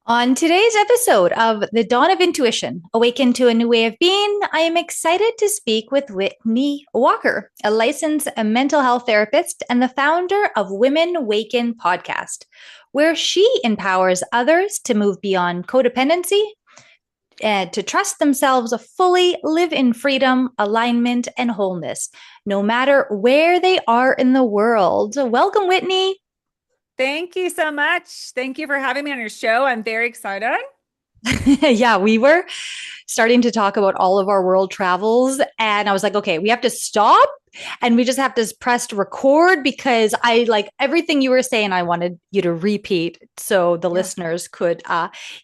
On today's episode of The Dawn of Intuition, Awaken to a New Way of Being, I am excited to speak with Whitney Walker, a licensed mental health therapist and the founder of Women Waken podcast, where she empowers others to move beyond codependency and to trust themselves fully, live in freedom, alignment, and wholeness, no matter where they are in the world. Welcome, Whitney. Thank you so much. Thank you for having me on your show. I'm very excited. Yeah, we were starting to talk about all of our world travels. And I was like, okay, we have to stop and we just have to press record because I like everything you were saying. I wanted you to repeat so the Yeah. listeners could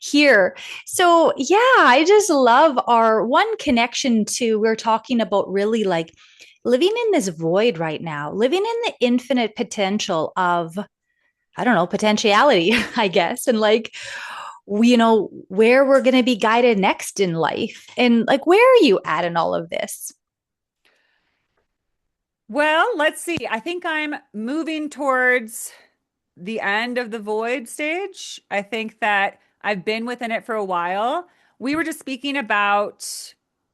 hear. So, yeah, I just love our one connection to we're talking about really like living in this void right now, living in the infinite potential of I don't know, potentiality, I guess. And like, where we're going to be guided next in life. And like, where are you at in all of this? Well, let's see. I think I'm moving towards the end of the void stage. I think that I've been within it for a while. We were just speaking about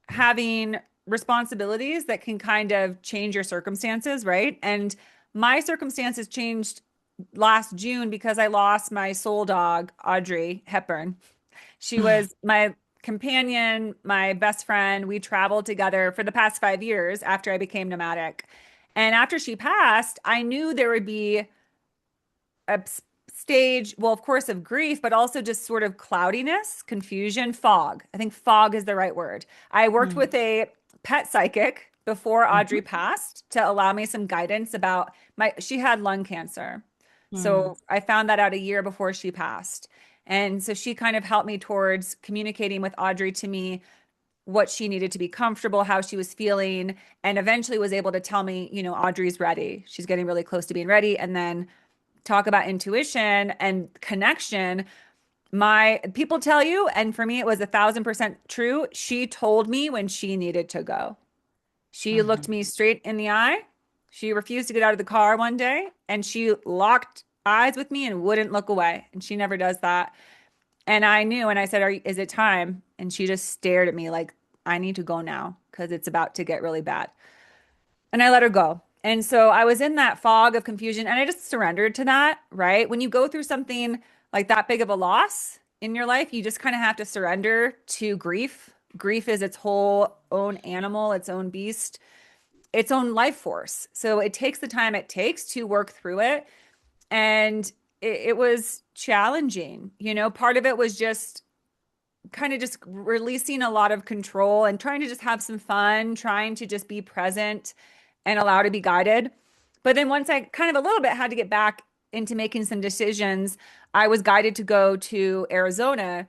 having responsibilities that can kind of change your circumstances, right? And my circumstances changed last June because I lost my soul dog, Audrey Hepburn. She was my companion, my best friend. We traveled together for the past 5 years after I became nomadic. And after she passed, I knew there would be a stage, well, of course, of grief, but also just sort of cloudiness, confusion, fog. I think fog is the right word. I worked Mm-hmm. with a pet psychic before Audrey passed to allow me some guidance about she had lung cancer. Mm-hmm. So I found that out a year before she passed. And so she kind of helped me towards communicating with Audrey to me what she needed to be comfortable, how she was feeling, and eventually was able to tell me, Audrey's ready. She's getting really close to being ready. And then talk about intuition and connection. My people tell you, and for me, it was 1,000% true. She told me when she needed to go. She looked Mm-hmm. me straight in the eye. She refused to get out of the car one day and she locked eyes with me and wouldn't look away. And she never does that. And I knew, and I said, is it time? And she just stared at me like, I need to go now because it's about to get really bad. And I let her go. And so I was in that fog of confusion and I just surrendered to that, right? When you go through something like that big of a loss in your life, you just kind of have to surrender to grief. Grief is its whole own animal, its own beast, its own life force. So it takes the time it takes to work through it. And it was challenging. Part of it was just kind of just releasing a lot of control and trying to just have some fun, trying to just be present and allow to be guided. But then once I kind of a little bit had to get back into making some decisions, I was guided to go to Arizona.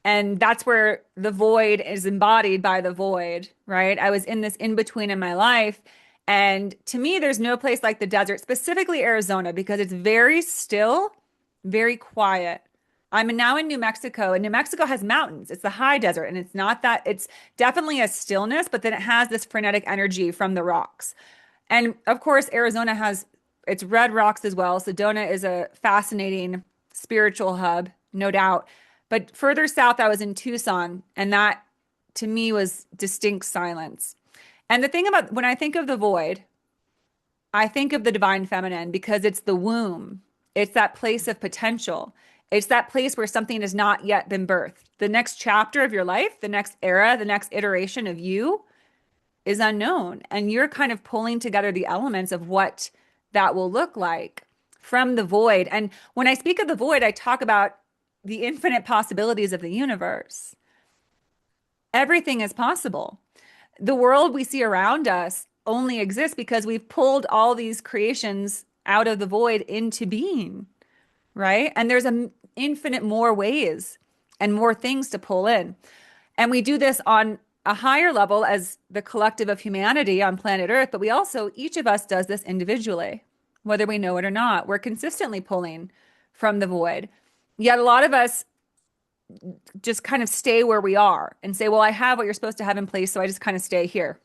And that's where the void is embodied by the void, right? I was in this in between in my life. And to me, there's no place like the desert, specifically Arizona, because it's very still, very quiet. I'm now in New Mexico, and New Mexico has mountains. It's the high desert, and it's not that, it's definitely a stillness, but then it has this frenetic energy from the rocks. And of course, Arizona has its red rocks as well. Sedona is a fascinating spiritual hub, no doubt. But further south, I was in Tucson, and that to me was distinct silence. And the thing about when I think of the void, I think of the divine feminine because it's the womb. It's that place of potential. It's that place where something has not yet been birthed. The next chapter of your life, the next era, the next iteration of you is unknown. And you're kind of pulling together the elements of what that will look like from the void. And when I speak of the void, I talk about the infinite possibilities of the universe. Everything is possible. The world we see around us only exists because we've pulled all these creations out of the void into being, right? And there's an infinite more ways and more things to pull in. And we do this on a higher level as the collective of humanity on planet Earth, but we also, each of us does this individually, whether we know it or not. We're consistently pulling from the void. Yet a lot of us just kind of stay where we are and say, well, I have what you're supposed to have in place, so I just kind of stay here.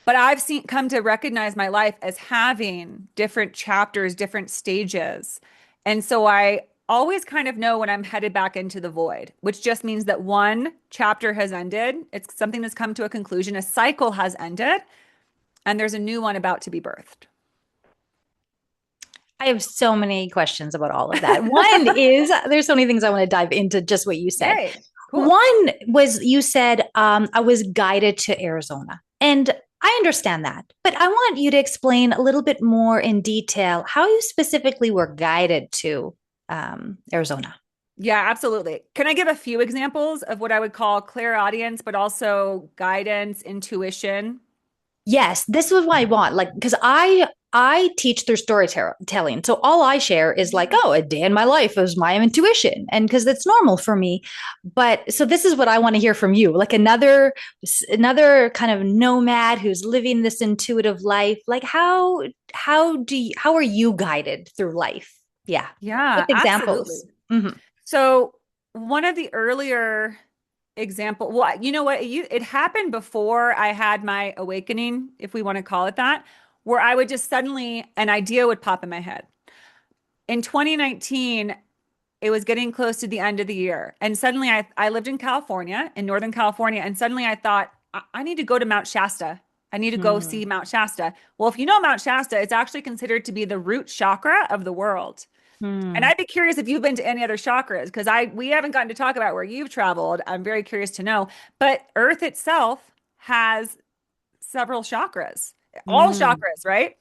But I've come to recognize my life as having different chapters, different stages. And so I always kind of know when I'm headed back into the void, which just means that one chapter has ended. It's something that's come to a conclusion. A cycle has ended, and there's a new one about to be birthed. I have so many questions about all of that. One is there's so many things I want to dive into just what you said. Yay. Cool. One was you said I was guided to Arizona. And I understand that, but I want you to explain a little bit more in detail how you specifically were guided to Arizona. Yeah, absolutely. Can I give a few examples of what I would call clairaudience, but also guidance, intuition? Yes, this is what I want. Like, because I teach through storytelling. So all I share is like, oh, a day in my life is my intuition. And because it's normal for me. But so this is what I want to hear from you. Like another kind of nomad who's living this intuitive life. Like how are you guided through life? Yeah. With Yeah, absolutely. examples. Hmm. So one of the earlier well, you know what? It happened before I had my awakening, if we want to call it that, where I would just suddenly an idea would pop in my head. In 2019, it was getting close to the end of the year, and suddenly I lived in California, in Northern California, and suddenly I thought I need to go to Mount Shasta. I need to go see Hmm. Mount Shasta. Well, if you know Mount Shasta, it's actually considered to be the root chakra of the world. And Hmm. I'd be curious if you've been to any other chakras because I we haven't gotten to talk about where you've traveled. I'm very curious to know. But Earth itself has several chakras, all Hmm. chakras, right?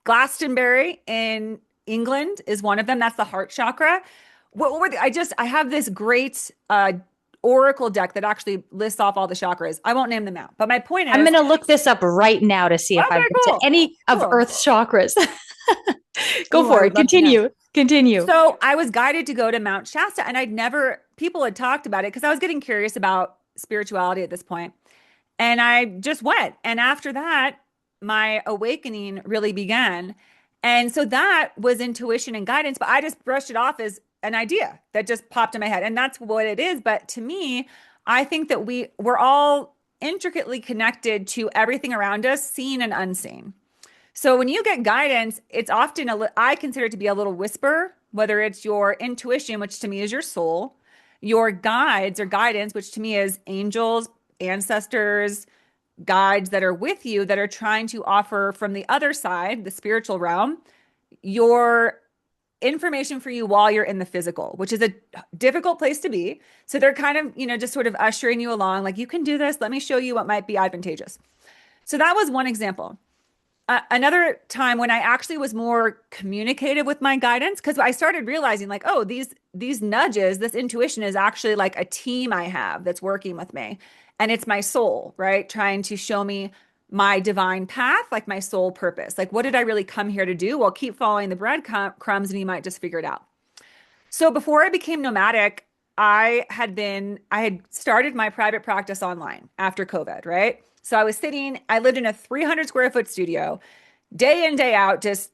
Glastonbury in England is one of them. That's the heart chakra. What were I have this great oracle deck that actually lists off all the chakras. I won't name them out, but my point I'm is, going to look this up right now to see if I've okay, been to cool, any of cool. Earth's chakras. Go Ooh, I for it. would love to know. Continue. So I was guided to go to Mount Shasta, and people had talked about it because I was getting curious about spirituality at this point. And I just went. And after that, my awakening really began. And so that was intuition and guidance, but I just brushed it off as an idea that just popped in my head. And that's what it is. But to me, I think that we're all intricately connected to everything around us, seen and unseen. So when you get guidance, it's often I consider it to be a little whisper, whether it's your intuition, which to me is your soul, your guides or guidance, which to me is angels, ancestors, guides that are with you that are trying to offer from the other side, the spiritual realm, your information for you while you're in the physical, which is a difficult place to be. So they're kind of, just sort of ushering you along, like, you can do this. Let me show you what might be advantageous. So that was one example. Another time when I actually was more communicative with my guidance, because I started realizing like, oh, these nudges, this intuition is actually like a team I have that's working with me. And it's my soul, right? Trying to show me my divine path, like my soul purpose. Like, what did I really come here to do? Well, keep following the breadcrumbs and you might just figure it out. So before I became nomadic, I had started my private practice online after COVID, right? So I lived in a 300 square foot studio, day in, day out, just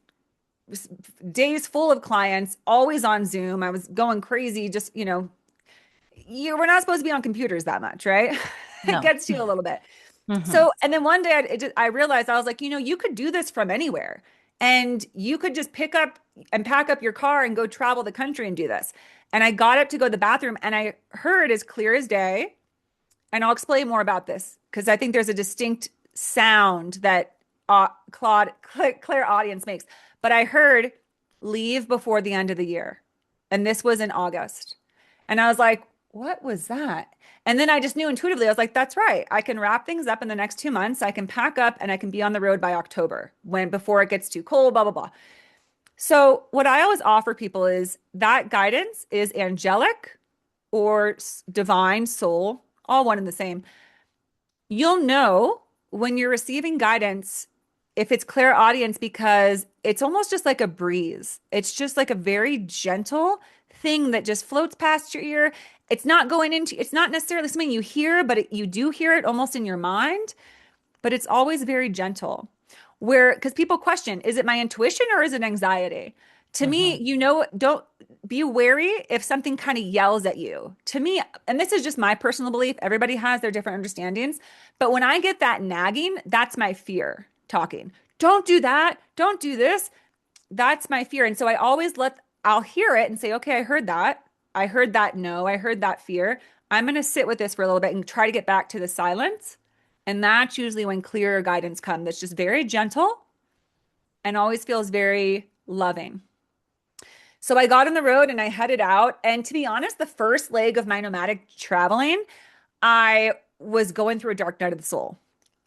days full of clients, always on Zoom. I was going crazy, just, we're not supposed to be on computers that much, right? It No. gets to you a little bit. Hmm. So, and then one day I realized I was like, you could do this from anywhere and you could just pick up and pack up your car and go travel the country and do this. And I got up to go to the bathroom and I heard as clear as day, and I'll explain more about this because I think there's a distinct sound that clairaudience makes. But I heard leave before the end of the year. And this was in August. And I was like, what was that? And then I just knew intuitively, I was like, that's right. I can wrap things up in the next 2 months. I can pack up and I can be on the road by October before it gets too cold, blah, blah, blah. So, what I always offer people is that guidance is angelic or divine soul, all one and the same. You'll know when you're receiving guidance if it's clairaudience because it's almost just like a breeze. It's just like a very gentle thing that just floats past your ear. It's not necessarily something you hear, but you do hear it almost in your mind, but it's always very gentle. Because people question, is it my intuition or is it anxiety? To me, Hmm. don't be wary if something kind of yells at you. To me, and this is just my personal belief, everybody has their different understandings. But when I get that nagging, that's my fear talking. Don't do that. Don't do this. That's my fear. And so I'll hear it and say, okay, I heard that. I heard that no, I heard that fear. I'm going to sit with this for a little bit and try to get back to the silence. And that's usually when clearer guidance comes. That's just very gentle and always feels very loving. So I got on the road and I headed out. And to be honest, the first leg of my nomadic traveling, I was going through a dark night of the soul.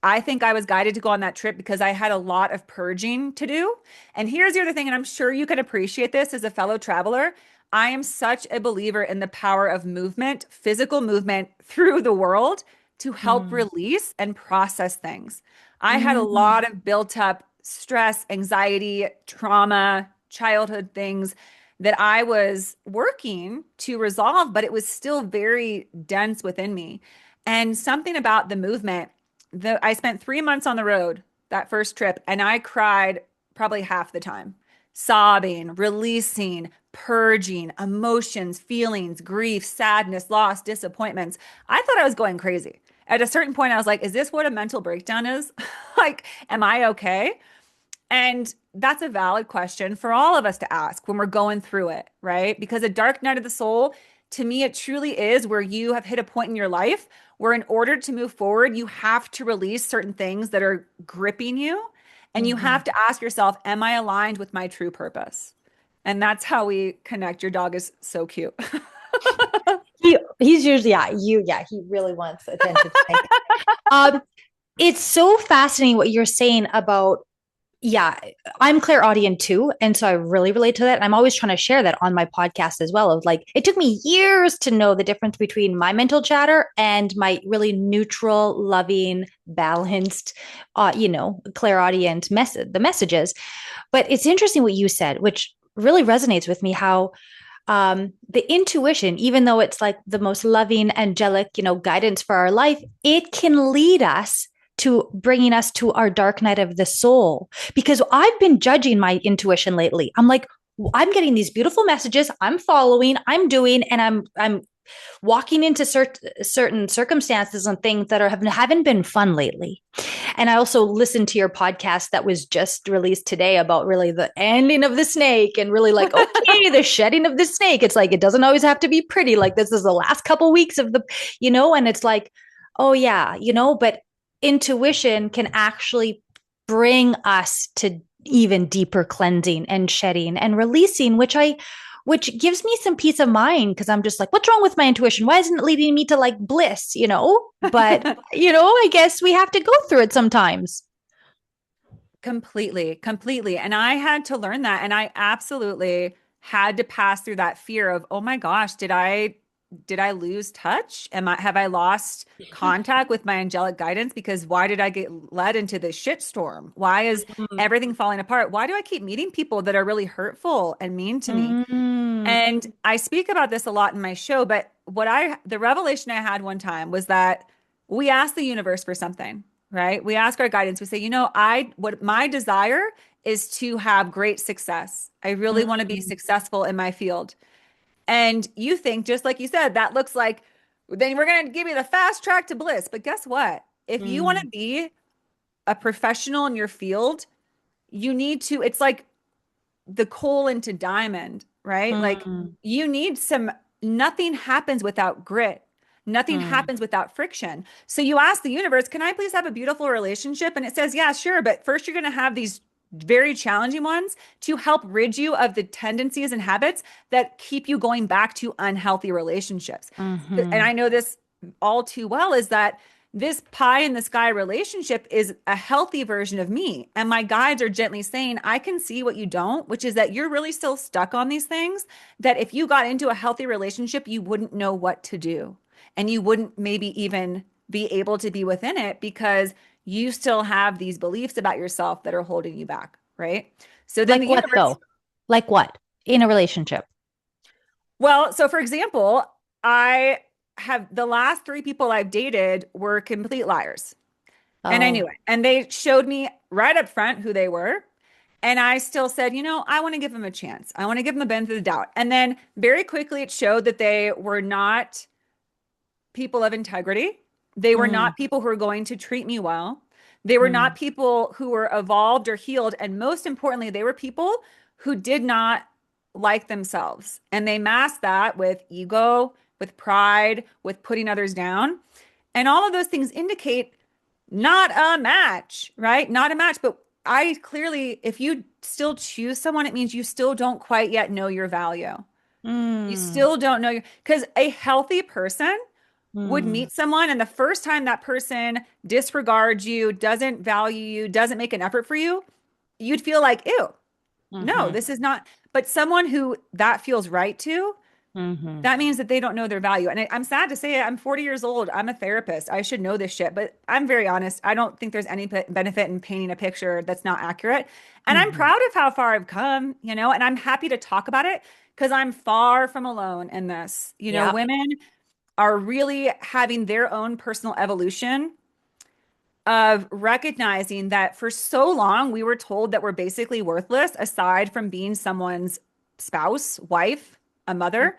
I think I was guided to go on that trip because I had a lot of purging to do. And here's the other thing, and I'm sure you can appreciate this as a fellow traveler. I am such a believer in the power of movement, physical movement through the world to help Mm. release and process things. I had a Mm. lot of built up stress, anxiety, trauma, childhood things that I was working to resolve, but it was still very dense within me. And something about the movement, I spent 3 months on the road that first trip, and I cried probably half the time, sobbing, releasing, purging emotions, feelings, grief, sadness, loss, disappointments. I thought I was going crazy. At a certain point, I was like, is this what a mental breakdown is? Like, am I okay? And that's a valid question for all of us to ask when we're going through it, right? Because a dark night of the soul, to me, it truly is where you have hit a point in your life where, in order to move forward, you have to release certain things that are gripping you. And you Mhm. have to ask yourself, am I aligned with my true purpose? And that's how we connect. Your dog is so cute. He's usually he really wants attention tonight. Um, it's so fascinating what you're saying about yeah, I'm clairaudient too. And so I really relate to that. And I'm always trying to share that on my podcast as well. Of like, it took me years to know the difference between my mental chatter and my really neutral, loving, balanced, clairaudient message, the messages. But it's interesting what you said, which really resonates with me how the intuition, even though it's like the most loving, angelic, guidance for our life, it can lead us to bringing us to our dark night of the soul. Because I've been judging my intuition lately. I'm like, I'm getting these beautiful messages. I'm following. I'm doing, and I'm walking into certain circumstances and things that haven't been fun lately. And I also listened to your podcast that was just released today about really the ending of the snake and really like, okay, the shedding of the snake. It's like, it doesn't always have to be pretty. Like, this is the last couple weeks of and it's like, oh, yeah, but intuition can actually bring us to even deeper cleansing and shedding and releasing, which gives me some peace of mind because I'm just like, what's wrong with my intuition? Why isn't it leading me to like bliss, But, I guess we have to go through it sometimes. Completely, completely. And I had to learn that. And I absolutely had to pass through that fear of, oh my gosh, did I lose touch? Have I lost contact with my angelic guidance? Because why did I get led into this shitstorm? Why is everything falling apart? Why do I keep meeting people that are really hurtful and mean to me? Mm. And I speak about this a lot in my show, but the revelation I had one time was that we ask the universe for something, right? We ask our guidance. We say, what my desire is to have great success. I really want to be Mm. successful in my field. And you think, just like you said, that looks like, then we're going to give you the fast track to bliss. But guess what? If you want Mm. to be a professional in your field, it's like the coal into diamond, right? Like Mm. you need nothing happens without grit. Nothing Mm. happens without friction. So you ask the universe, can I please have a beautiful relationship? And it says, yeah, sure. But first, you're going to have these very challenging ones to help rid you of the tendencies and habits that keep you going back to unhealthy relationships. And Mhm. I know this all too well is that this pie in the sky relationship is a healthy version of me. And my guides are gently saying, I can see what you don't, which is that you're really still stuck on these things. That if you got into a healthy relationship, you wouldn't know what to do. And you wouldn't maybe even be able to be within it because you still have these beliefs about yourself that are holding you back. Right. So then the Like what universe, though? Like what in a relationship? well, so for example, I have the last three people I've dated were complete liars. And I knew Oh. it. And they showed me right up front who they were. And I still said, I want to give them a chance. I want to give them the benefit of the doubt. And then very quickly, it showed that they were not people of integrity. They were Mm. not people who were going to treat me well. They were Mm. not people who were evolved or healed. And most importantly, they were people who did not like themselves. And they mask that with ego, with pride, with putting others down. And all of those things indicate not a match, right? Not a match. But I clearly, if you still choose someone, it means you still don't quite yet know your value. You Mm, still don't know your, because a healthy person would mm, meet someone, and the first time that person disregards you, doesn't value you, doesn't make an effort for you, you'd feel like, ew, no, mm-hmm, this is not. But someone who that feels right to, mm-hmm. that means that they don't know their value. And I'm sad to say it, I'm 40 years old. I'm a therapist. I should know this shit, but I'm very honest. I don't think there's any benefit in painting a picture that's not accurate. And I'm Mm-hmm. proud of how far I've come, and I'm happy to talk about it because I'm far from alone in this. Yep. Women are really having their own personal evolution of recognizing that for so long we were told that we're basically worthless aside from being someone's spouse, wife, a mother.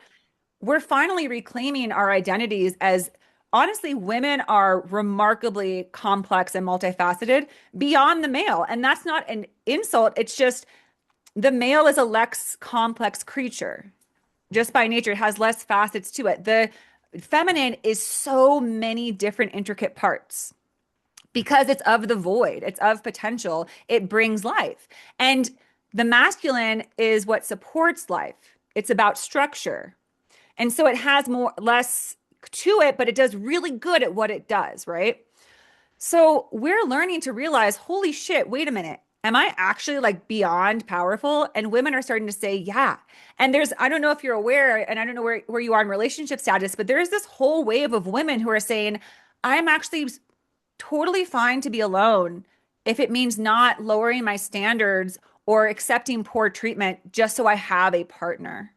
We're finally reclaiming our identities as, honestly, women are remarkably complex and multifaceted beyond the male. And that's not an insult. It's just the male is a less complex creature. Just by nature, it has less facets to it. The feminine is so many different intricate parts because it's of the void, it's of potential, it brings life. And the masculine is what supports life. It's about structure. And so it has less to it, but it does really good at what it does, right? So we're learning to realize, holy shit, wait a minute. Am I actually like beyond powerful? And women are starting to say, yeah. And I don't know if you're aware, and I don't know where you are in relationship status, but there is this whole wave of women who are saying, I'm actually totally fine to be alone if it means not lowering my standards or accepting poor treatment just so I have a partner.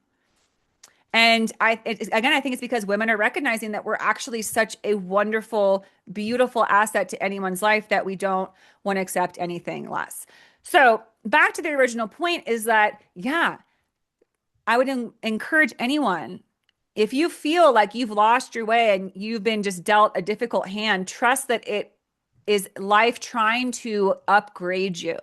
And again, I think it's because women are recognizing that we're actually such a wonderful, beautiful asset to anyone's life that we don't want to accept anything less. So back to the original point is that, yeah, I would encourage anyone, if you feel like you've lost your way and you've been just dealt a difficult hand, trust that it is life trying to upgrade you.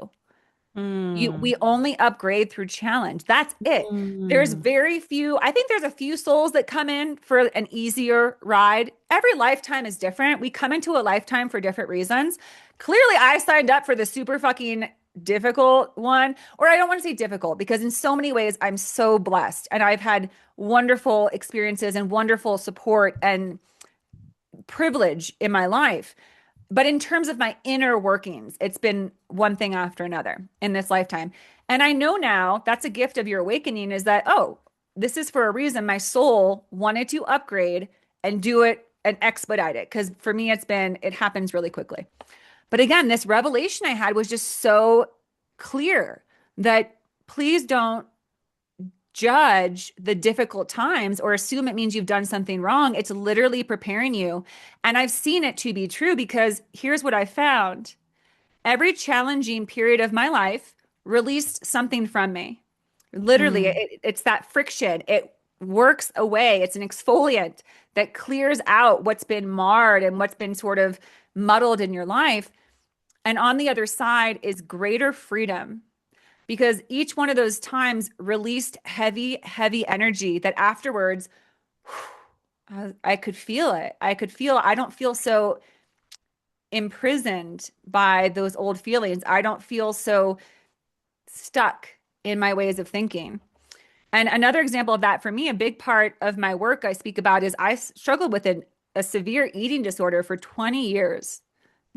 We Mm, only upgrade through challenge. That's it. There's mm, very few, I think there's a few souls that come in for an easier ride. Every lifetime is different. We come into a lifetime for different reasons. Clearly, I signed up for the super fucking difficult one, or I don't want to say difficult because in so many ways I'm so blessed and I've had wonderful experiences and wonderful support and privilege in my life. But in terms of my inner workings, it's been one thing after another in this lifetime. And I know now that's a gift of your awakening is that, oh, this is for a reason. My soul wanted to upgrade and do it and expedite it. Because for me, it happens really quickly. But again, this revelation I had was just so clear that please don't judge the difficult times or assume it means you've done something wrong. It's literally preparing you. And I've seen it to be true because here's what I found. Every challenging period of my life released something from me. Literally, mm, it's that friction. It works away. It's an exfoliant that clears out what's been marred and what's been sort of muddled in your life. And on the other side is greater freedom because each one of those times released heavy, heavy energy that afterwards I could feel it. I don't feel so imprisoned by those old feelings. I don't feel so stuck in my ways of thinking. And another example of that for me, a big part of my work I speak about is I struggled with a severe eating disorder for 20 years.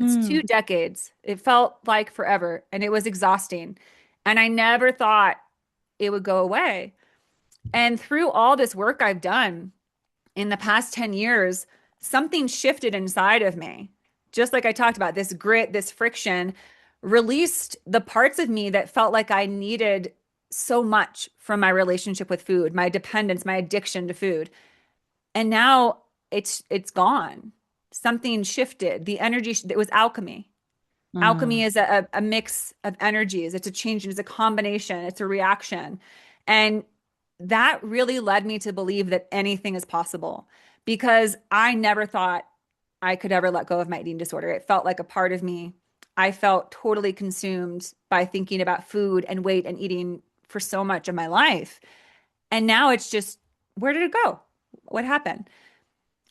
It's mm, 2 decades. It felt like forever and it was exhausting. And I never thought it would go away. And through all this work I've done in the past 10 years, something shifted inside of me. Just like I talked about, this grit, this friction released the parts of me that felt like I needed so much from my relationship with food, my dependence, my addiction to food. And now it's gone. Something shifted. The energy, it was alchemy. Alchemy mm, is a mix of energies. It's a change, it's a combination, it's a reaction. And that really led me to believe that anything is possible because I never thought I could ever let go of my eating disorder. It felt like a part of me. I felt totally consumed by thinking about food and weight and eating for so much of my life. And now it's just, where did it go? What happened?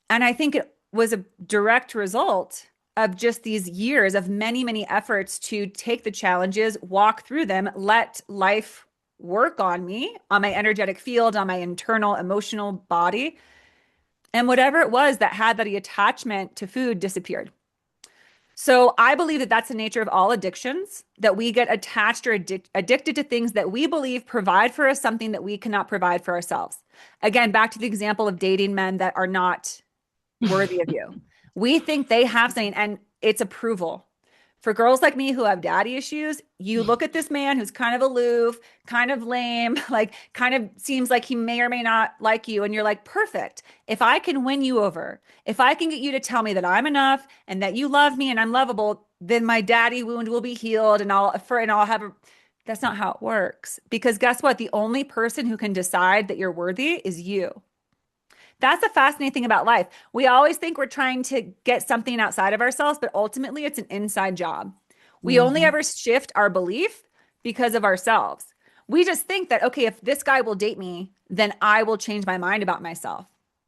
And I think it was a direct result of just these years of many, many efforts to take the challenges, walk through them, let life work on me, on my energetic field, on my internal emotional body. And whatever it was that had that attachment to food disappeared. So I believe that that's the nature of all addictions, that we get attached or addicted to things that we believe provide for us something that we cannot provide for ourselves. Again, back to the example of dating men that are not worthy of you. We think they have something and it's approval. For girls like me who have daddy issues, you look at this man who's kind of aloof, kind of lame, like kind of seems like he may or may not like you. And you're like, perfect. If I can win you over, if I can get you to tell me that I'm enough and that you love me and I'm lovable, then my daddy wound will be healed and I'll have a, that's not how it works. Because guess what? The only person who can decide that you're worthy is you. That's the fascinating thing about life. We always think we're trying to get something outside of ourselves, but ultimately it's an inside job. We only Mm-hmm. ever shift our belief because of ourselves. We just think that, okay, if this guy will date me, then I will change my mind about myself.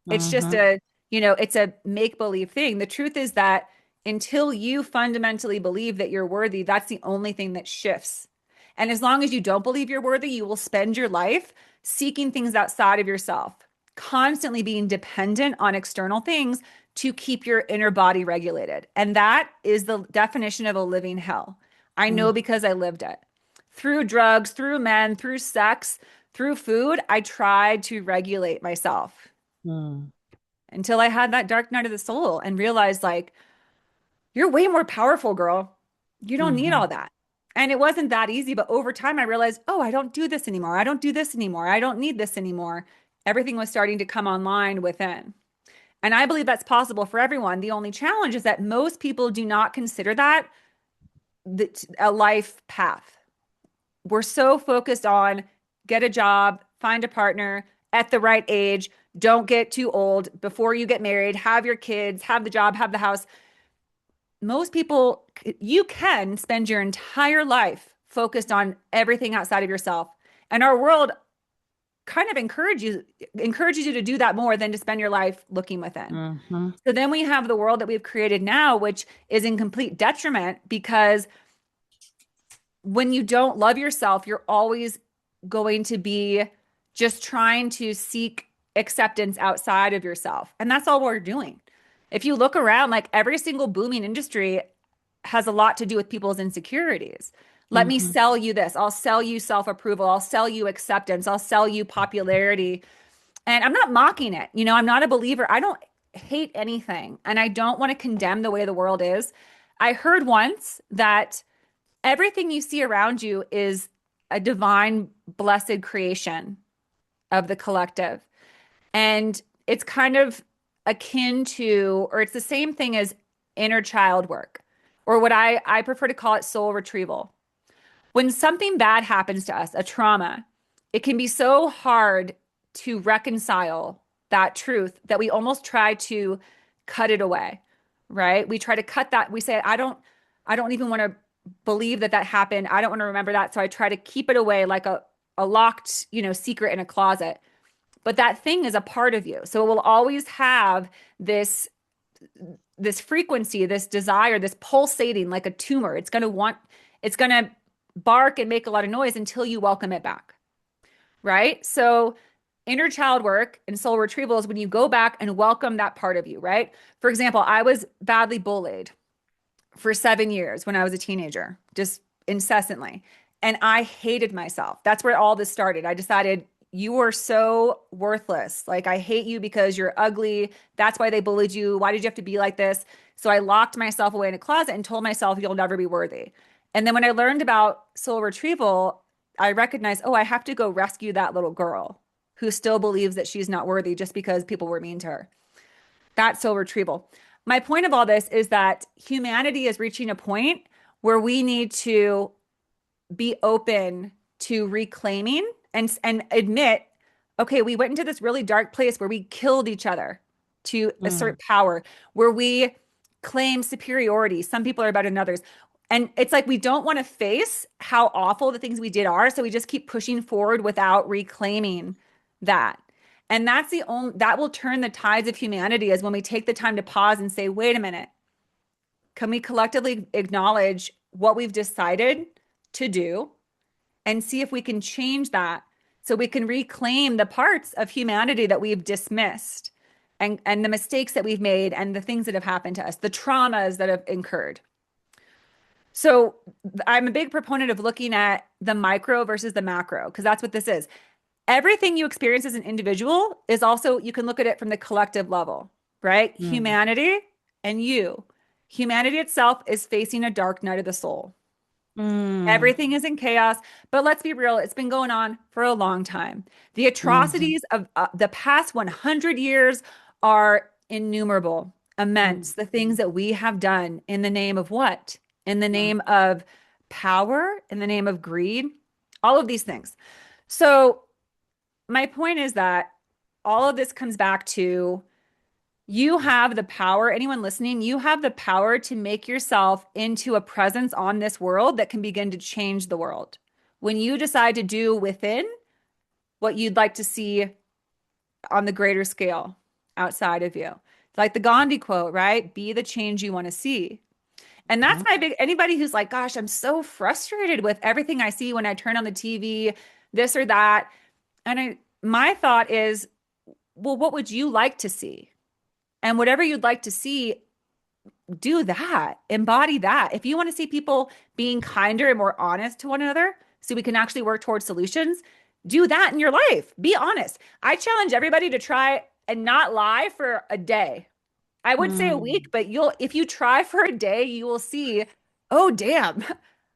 It's just Mm-hmm. it's a make believe thing. The truth is that until you fundamentally believe that you're worthy, that's the only thing that shifts. And as long as you don't believe you're worthy, you will spend your life seeking things outside of yourself, constantly being dependent on external things to keep your inner body regulated. And that is the definition of a living hell. I know because I lived it. Through drugs, through men, through sex, through food, I tried to regulate myself Mm-hmm. until I had that dark night of the soul and realized, like, you're way more powerful, girl. You don't need Mm-hmm. all that. And it wasn't that easy, but over time I realized, oh, I don't do this anymore. I don't do this anymore. I don't need this anymore. Everything was starting to come online within. And I believe that's possible for everyone. The only challenge is that most people do not consider that a life path. We're so focused on get a job, find a partner at the right age, don't get too old before you get married, have your kids, have the job, have the house. Most people, you can spend your entire life focused on everything outside of yourself. And our world kind of encourages you to do that more than to spend your life looking within. Mm-hmm. So then we have the world that we've created now, which is in complete detriment because when you don't love yourself, you're always going to be just trying to seek acceptance outside of yourself. And that's all we're doing. If you look around, like every single booming industry has a lot to do with people's insecurities. Let me Mm-hmm. sell you this. I'll sell you self-approval. I'll sell you acceptance. I'll sell you popularity. And I'm not mocking it. I'm not a believer. I don't hate anything. And I don't want to condemn the way the world is. I heard once that everything you see around you is a divine, blessed creation of the collective. And it's kind of akin to, or it's the same thing as inner child work, or what I prefer to call it soul retrieval. When something bad happens to us, a trauma, it can be so hard to reconcile that truth that we almost try to cut it away, right? We try to cut that. We say, I don't even want to believe that that happened. I don't want to remember that. So I try to keep it away like a locked, secret in a closet. But that thing is a part of you. So it will always have this frequency, this desire, this pulsating like a tumor. It's going to bark and make a lot of noise until you welcome it back. Right? So inner child work and soul retrieval is when you go back and welcome that part of you, right? For example, I was badly bullied for 7 years when I was a teenager, just incessantly. And I hated myself. That's where all this started. I decided you are so worthless. Like, I hate you because you're ugly. That's why they bullied you. Why did you have to be like this? So I locked myself away in a closet and told myself, you'll never be worthy. And then when I learned about soul retrieval, I recognized, oh, I have to go rescue that little girl who still believes that she's not worthy just because people were mean to her. That's soul retrieval. My point of all this is that humanity is reaching a point where we need to be open to reclaiming and admit, okay, we went into this really dark place where we killed each other to assert power, where we claim superiority. Some people are better than others. And it's like we don't want to face how awful the things we did are. So we just keep pushing forward without reclaiming that. And that's the only that will turn the tides of humanity is when we take the time to pause and say, wait a minute, can we collectively acknowledge what we've decided to do and see if we can change that so we can reclaim the parts of humanity that we've dismissed and the mistakes that we've made and the things that have happened to us, the traumas that have incurred. So I'm a big proponent of looking at the micro versus the macro because that's what this is. Everything you experience as an individual is also, you can look at it from the collective level, right? Mm. Humanity and you. Humanity itself is facing a dark night of the soul. Mm. Everything is in chaos, but let's be real, it's been going on for a long time. The Mhm. atrocities of the past 100 years are innumerable, Mm. immense. The things that we have done in the name of what? In the name of power, in the name of greed, all of these things. So, my point is that all of this comes back to you have the power, anyone listening, you have the power to make yourself into a presence on this world that can begin to change the world. When you decide to do within what you'd like to see on the greater scale outside of you. Like the Gandhi quote, right? Be the change you want to see. And that's Mhm. my big, anybody who's like, gosh, I'm so frustrated with everything I see when I turn on the TV, this or that. My thought is, well, what would you like to see? And whatever you'd like to see, do that, embody that. If you want to see people being kinder and more honest to one another, so we can actually work towards solutions, do that in your life. Be honest. I challenge everybody to try and not lie for a day. I would say a week, Mm. but if you try for a day, you will see, oh damn,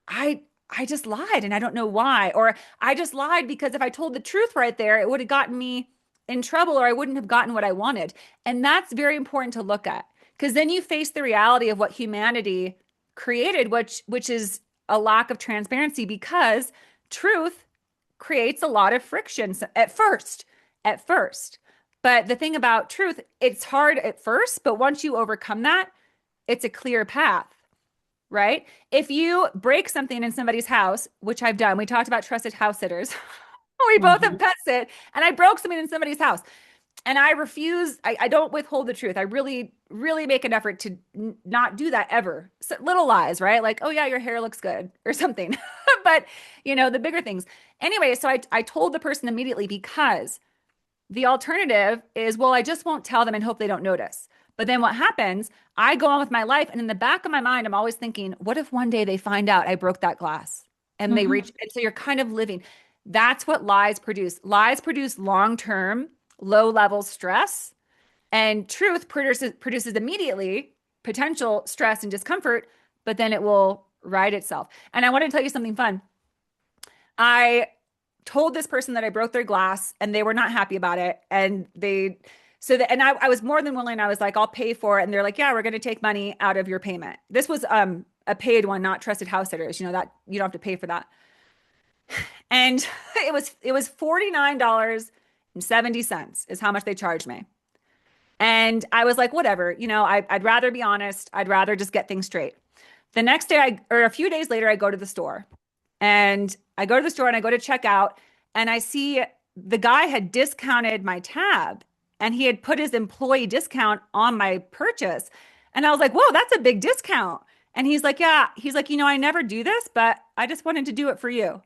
I just lied and I don't know why. Or I just lied because if I told the truth right there, it would have gotten me in trouble or I wouldn't have gotten what I wanted. And that's very important to look at because then you face the reality of what humanity created, which is a lack of transparency because truth creates a lot of friction at first. But the thing about truth, it's hard at first, but once you overcome that, it's a clear path, right? If you break something in somebody's house, which I've done, we talked about trusted house sitters. We both have Mhm. pet sit, and I broke something in somebody's house. And I refuse, I don't withhold the truth. I really, really make an effort to not do that ever. So, little lies, right? Like, oh yeah, your hair looks good or something. But, the bigger things. Anyway, so I told the person immediately because the alternative is, well, I just won't tell them and hope they don't notice. But then what happens, I go on with my life, and in the back of my mind, I'm always thinking, what if one day they find out I broke that glass and they Mhm. reach, and so you're kind of living. That's what lies produce. Lies produce long-term, low-level stress, and truth produces immediately potential stress and discomfort, but then it will right itself. And I want to tell you something fun. I told this person that I broke their glass and they were not happy about it. And I was more than willing. I was like, I'll pay for it. And they're like, yeah, we're going to take money out of your payment. This was a paid one, not trusted house sitters. That you don't have to pay for that. And it was $49.70 is how much they charged me. And I was like, whatever, I'd rather be honest. I'd rather just get things straight. The next day, or a few days later, I go to the store and I go to the store and I go to check out and I see the guy had discounted my tab and he had put his employee discount on my purchase. And I was like, whoa, that's a big discount. And he's like, yeah, he's like, I never do this, but I just wanted to do it for you.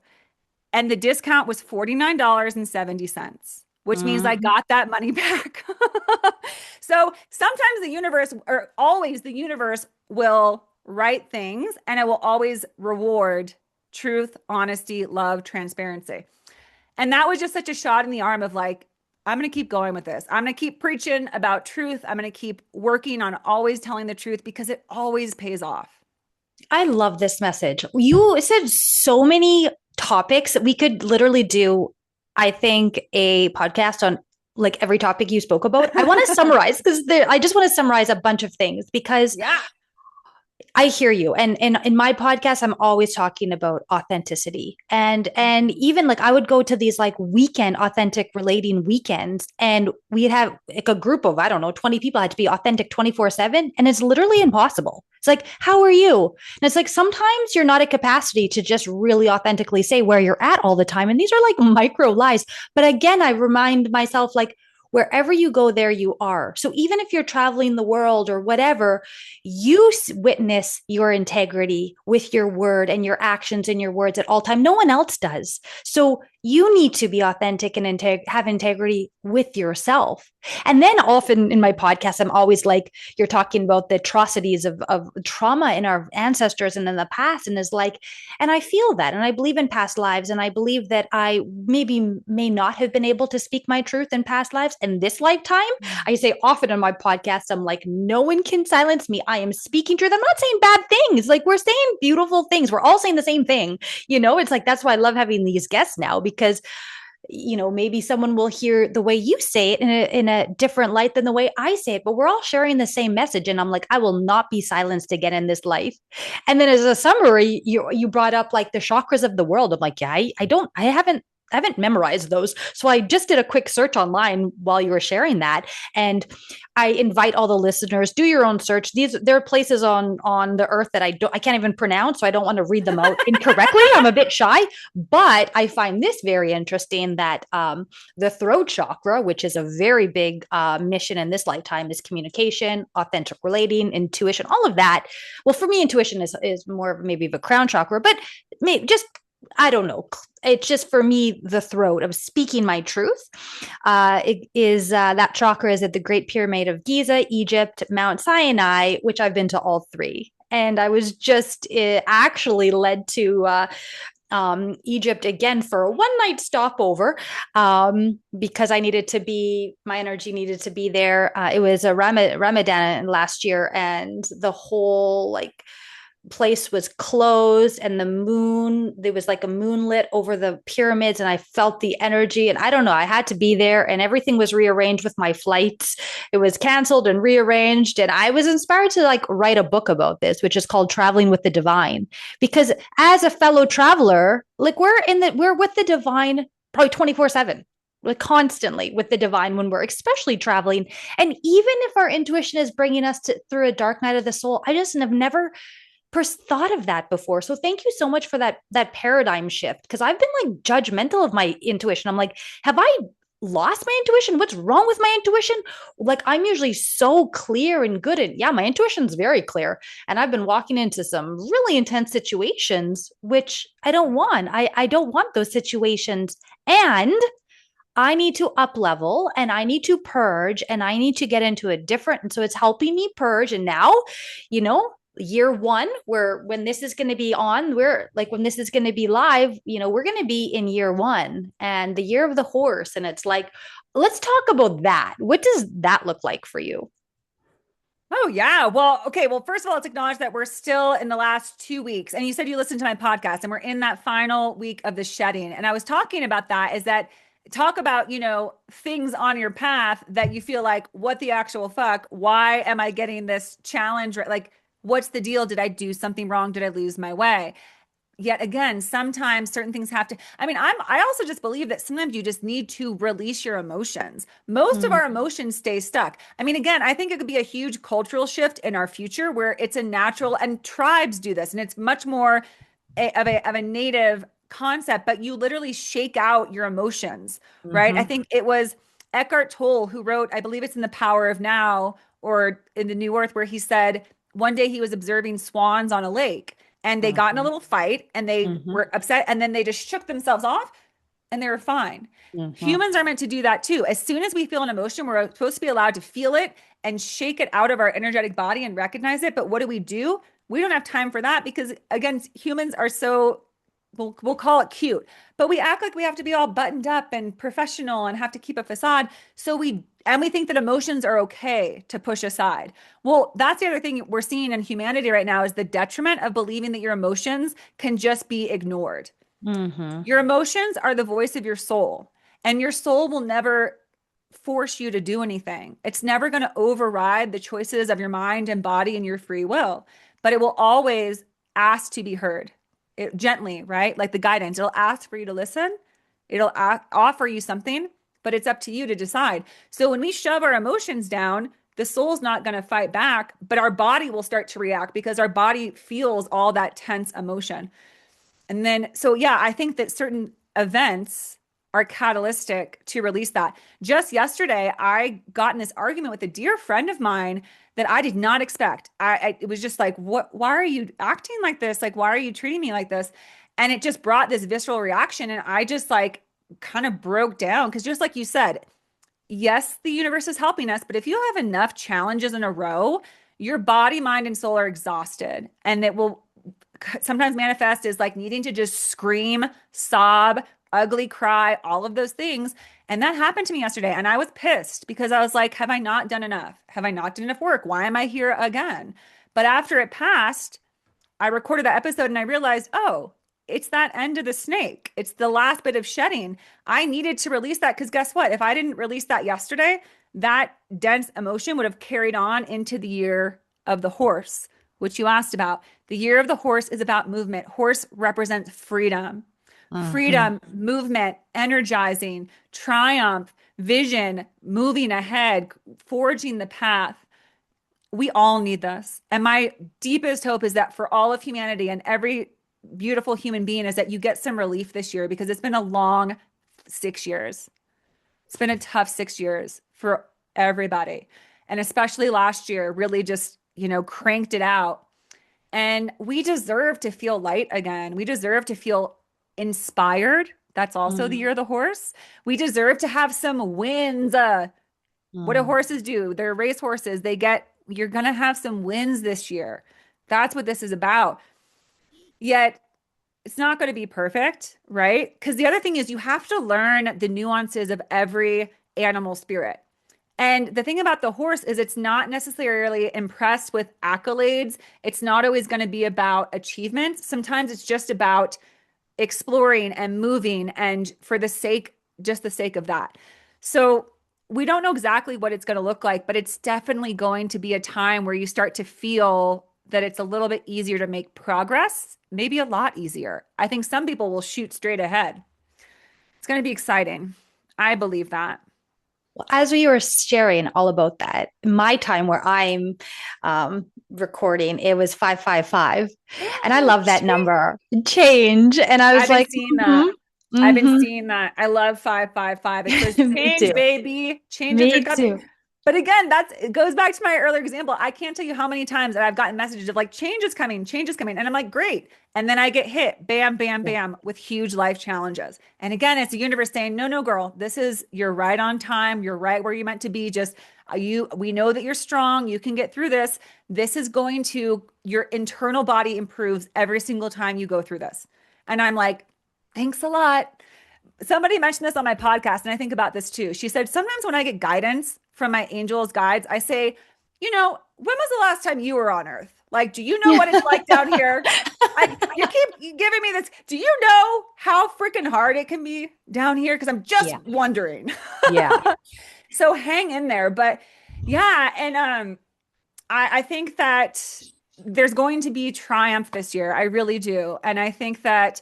And the discount was $49.70, which means I Mhm. got that money back. So sometimes the universe, or always the universe, will write things and it will always reward truth, honesty, love, transparency. And that was just such a shot in the arm of like, I'm going to keep going with this. I'm going to keep preaching about truth. I'm going to keep working on always telling the truth because it always pays off. I love this message. You said so many topics that we could literally do, I think, a podcast on like every topic you spoke about. I want to summarize because I just want to summarize a bunch of things because Yeah. I hear you. And in my podcast, I'm always talking about authenticity. And even like I would go to these like weekend authentic relating weekends and we'd have like a group of, I don't know, 20 people had to be authentic 24/7. And it's literally impossible. It's like, how are you? And it's like sometimes you're not at capacity to just really authentically say where you're at all the time. And these are like micro lies. But again, I remind myself like wherever you go, there you are. So even if you're traveling the world or whatever, you witness your integrity with your word and your actions and your words at all time. No one else does. So you need to be authentic and have integrity with yourself. And then often in my podcast, I'm always like, you're talking about the atrocities of trauma in our ancestors and in the past. And is like, and I feel that. And I believe in past lives. And I believe that I maybe may not have been able to speak my truth in past lives. In this lifetime, I say often on my podcast, I'm like, no one can silence me. I am speaking truth. I'm not saying bad things. Like we're saying beautiful things. We're all saying the same thing. It's like, that's why I love having these guests now because maybe someone will hear the way you say it in a different light than the way I say it, but we're all sharing the same message. And I'm like, I will not be silenced again in this life. And then as a summary, you brought up like the chakras of the world. I'm like, yeah, I haven't memorized those. So I just did a quick search online while you were sharing that. And I invite all the listeners, do your own search. There are places on the earth that I can't even pronounce, so I don't want to read them out incorrectly. I'm a bit shy, but I find this very interesting that the throat chakra, which is a very big mission in this lifetime, is communication, authentic relating, intuition, all of that. Well, for me, intuition is more maybe of a crown chakra, but maybe just I don't know. It's just for me, the throat of speaking my truth. It is that chakra is at the Great Pyramid of Giza, Egypt, Mount Sinai, which I've been to all three. And I was just actually led to Egypt again for a one night stopover because my energy needed to be there. It was a Ramadan last year, and the whole like place was closed and there was like a moonlit over the pyramids and I felt the energy and I don't know, I had to be there and everything was rearranged with my flights. It was canceled and rearranged and I was inspired to like write a book about this, which is called Traveling with the Divine, because as a fellow traveler, like we're with the divine probably 24/7, like constantly with the divine when we're especially traveling. And even if our intuition is bringing us through a dark night of the soul, I just have never thought of that before. So thank you so much for that paradigm shift, because I've been like judgmental of my intuition. I'm like, have I lost my intuition? What's wrong with my intuition? Like I'm usually so clear and good at, yeah, my intuition's very clear. And I've been walking into some really intense situations, which I don't want. I don't want those situations. And I need to up level and I need to purge and I need to get into a different. And so it's helping me purge. And now, year one, when this is going to be on, when this is going to be live, we're going to be in year one and the year of the horse. And it's like, let's talk about that. What does that look like for you? Oh, yeah. Well, okay. Well, first of all, let's acknowledge that we're still in the last 2 weeks. And you said you listened to my podcast and we're in that final week of the shedding. And I was talking about that is that talk about, things on your path that you feel like, what the actual fuck? Why am I getting this challenge? Like, what's the deal? Did I do something wrong? Did I lose my way? Yet again, sometimes certain things have to, I also just believe that sometimes you just need to release your emotions. Most of our Mm-hmm. emotions stay stuck. Again, I think it could be a huge cultural shift in our future where it's a natural, and tribes do this, and it's much more of a native concept, but you literally shake out your emotions, right? I Mm-hmm. think it was Eckhart Tolle who wrote, I believe it's in The Power of Now or in The New Earth, where he said one day he was observing swans on a lake and they got in a Mm-hmm. little fight and they Mm-hmm. were upset and then they just shook themselves off and they were fine. Mm-hmm. Humans are meant to do that too. As soon as we feel an emotion, we're supposed to be allowed to feel it and shake it out of our energetic body and recognize it. But what do? We don't have time for that because, again, humans are so, we'll call it cute, but we act like we have to be all buttoned up and professional and have to keep a facade. We think that emotions are okay to push aside. Well, that's the other thing we're seeing in humanity right now is the detriment of believing that your emotions can just be ignored. Mm-hmm. Your emotions are the voice of your soul, and your soul will never force you to do anything. It's never going to override the choices of your mind and body and your free will. but it will always ask to be heard gently, right? Like the guidance. It'll ask for you to listen. It'll offer you something, but it's up to you to decide. So when we shove our emotions down, the soul's not going to fight back, but our body will start to react because our body feels all that tense emotion. And then, so yeah, I think that certain events are catalytic to release that. Just yesterday, I got in this argument with a dear friend of mine that I did not expect. It was just like, what, why are you acting like this? Like, why are you treating me like this? And it just brought this visceral reaction. And I just like kind of broke down. Cause just like you said, yes, the universe is helping us, but if you have enough challenges in a row, your body, mind, and soul are exhausted. And it will sometimes manifest as like needing to just scream, sob, ugly cry, all of those things. And that happened to me yesterday. And I was pissed because I was like, have I not done enough? Have I not done enough work? Why am I here again? But after it passed, I recorded that episode and I realized, oh, it's that end of the snake. It's the last bit of shedding. I needed to release that because guess what? If I didn't release that yesterday, that dense emotion would have carried on into the year of the horse, which you asked about. The year of the horse is about movement. Horse represents freedom. Mm-hmm. Freedom, movement, energizing, triumph, vision, moving ahead, forging the path. We all need this. And my deepest hope is that for all of humanity and every beautiful human being is that you get some relief this year because it's been a long 6 years. It's been a tough 6 years for everybody. And especially last year, really just, cranked it out. And we deserve to feel light again. We deserve to feel inspired. That's also the Mm-hmm. year of the horse. We deserve to have some wins. What do horses do? They're race horses. You're going to have some wins this year. That's what this is about. Yet it's not going to be perfect, right? Because the other thing is you have to learn the nuances of every animal spirit. And the thing about the horse is it's not necessarily impressed with accolades. It's not always going to be about achievements. Sometimes it's just about exploring and moving and for just the sake of that. So we don't know exactly what it's going to look like, but it's definitely going to be a time where you start to feel that it's a little bit easier to make progress, maybe a lot easier. I think some people will shoot straight ahead. It's going to be exciting. I believe that. Well, as we were sharing all about that, my time where I'm recording, it was 555. And I love that number, change. And I was I've been like, seeing that. mm-hmm, I've been mm-hmm. seeing that. I love 555. It says Me change, too. baby. Changes are Me coming. too. But again, it goes back to my earlier example. I can't tell you how many times that I've gotten messages of like change is coming, change is coming. And I'm like, great. And then I get hit, bam, bam, Yeah. bam, with huge life challenges. And again, it's the universe saying, no, no, girl, you're right on time. You're right where you're meant to be. Just we know that you're strong. You can get through this. Your internal body improves every single time you go through this. And I'm like, thanks a lot. Somebody mentioned this on my podcast, and I think about this too. She said, sometimes when I get guidance from my angels, guides, I say, when was the last time you were on Earth? Like, do you know what it's like down here? You keep giving me this. Do you know how freaking hard it can be down here? Because I'm just Yeah. wondering. Yeah. So hang in there. But yeah, and I think that there's going to be triumph this year. I really do. And I think that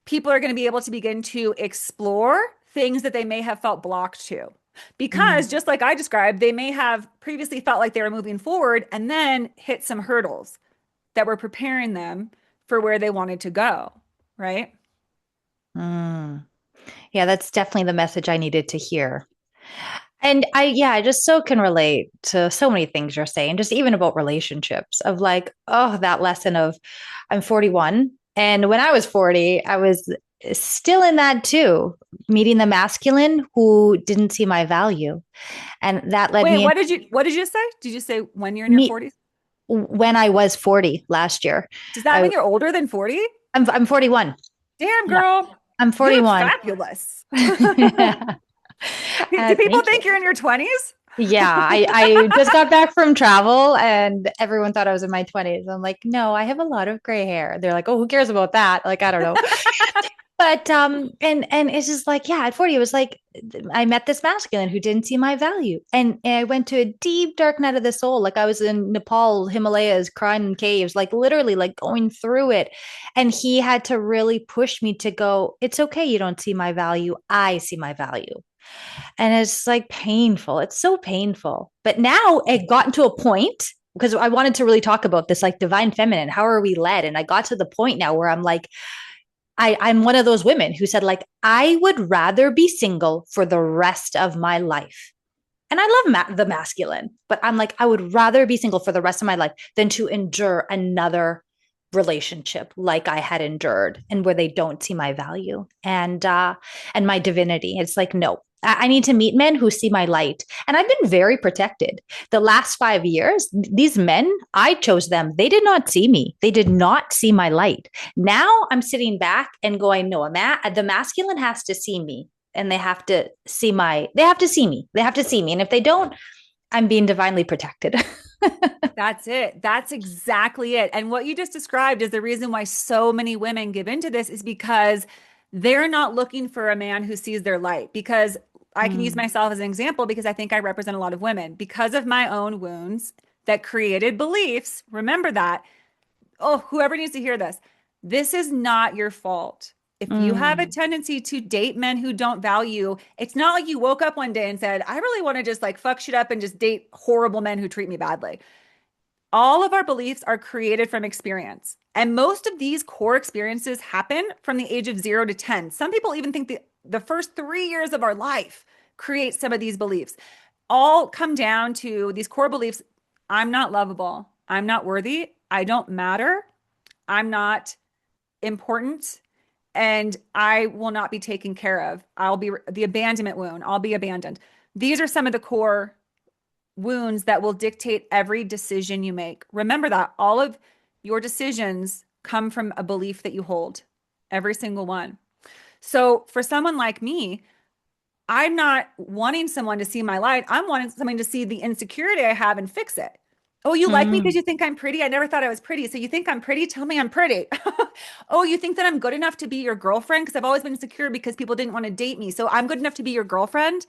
people are going to be able to begin to explore things that they may have felt blocked to. Because Mm. just like I described, they may have previously felt like they were moving forward and then hit some hurdles that were preparing them for where they wanted to go. Right. Mm. Yeah, that's definitely the message I needed to hear. And I just so can relate to so many things you're saying, just even about relationships of like, oh, that lesson of I'm 41. And when I was 40, I was still in that too, meeting the masculine who didn't see my value. And that led Wait, me in what did you say? Did you say when you're in your me 40s? when I was 40 last year. Does that I mean you're older than 40? I'm 41. Damn, Yeah, girl. I'm You look 41. fabulous. Do people Thank you. think you're in your 20s? Yeah, I just got back from travel and everyone thought I was in my 20s. I'm like, no, I have a lot of gray hair. They're like, oh, who cares about that? Like, I don't know. But and it's just like, yeah, at 40, it was like I met this masculine who didn't see my value. And I went to a deep dark night of the soul. Like I was in Nepal, Himalayas, crying in caves, like literally like going through it. And he had to really push me to go, it's okay, you don't see my value. I see my value. And it's like painful. It's so painful. But now it gotten to a point because I wanted to really talk about this like divine feminine. How are we led? And I got to the point now where I'm like, I'm one of those women who said, like, I would rather be single for the rest of my life. And I love the masculine, but I'm like, I would rather be single for the rest of my life than to endure another relationship like I had endured and where they don't see my value and my divinity. It's like, no, I need to meet men who see my light. And I've been very protected. The last 5 years, these men, I chose them. They did not see me. They did not see my light. Now I'm sitting back and going, no, the masculine has to see me and they have to see they have to see me. They have to see me. And if they don't, I'm being divinely protected. That's it. That's exactly it. And what you just described is the reason why so many women give into this is because they're not looking for a man who sees their light. Because I can use Mm, myself as an example because I think I represent a lot of women because of my own wounds that created beliefs. Remember that. Oh, whoever needs to hear this, this is not your fault. If you have a mm, tendency to date men who don't value, it's not like you woke up one day and said, I really want to just like fuck shit up and just date horrible men who treat me badly. All of our beliefs are created from experience. And most of these core experiences happen from the age of 0 to 10. Some people even think the first 3 years of our life create some of these beliefs. All come down to these core beliefs. I'm not lovable. I'm not worthy. I don't matter. I'm not important. And I will not be taken care of. I'll be the abandonment wound. I'll be abandoned. These are some of the core wounds that will dictate every decision you make. Remember that all of your decisions come from a belief that you hold, every single one. So for someone like me, I'm not wanting someone to see my light. I'm wanting someone to see the insecurity I have and fix it. Oh, you like me because mm, you think I'm pretty? I never thought I was pretty. So you think I'm pretty? Tell me I'm pretty. Oh, you think that I'm good enough to be your girlfriend? Because I've always been insecure because people didn't want to date me. So I'm good enough to be your girlfriend.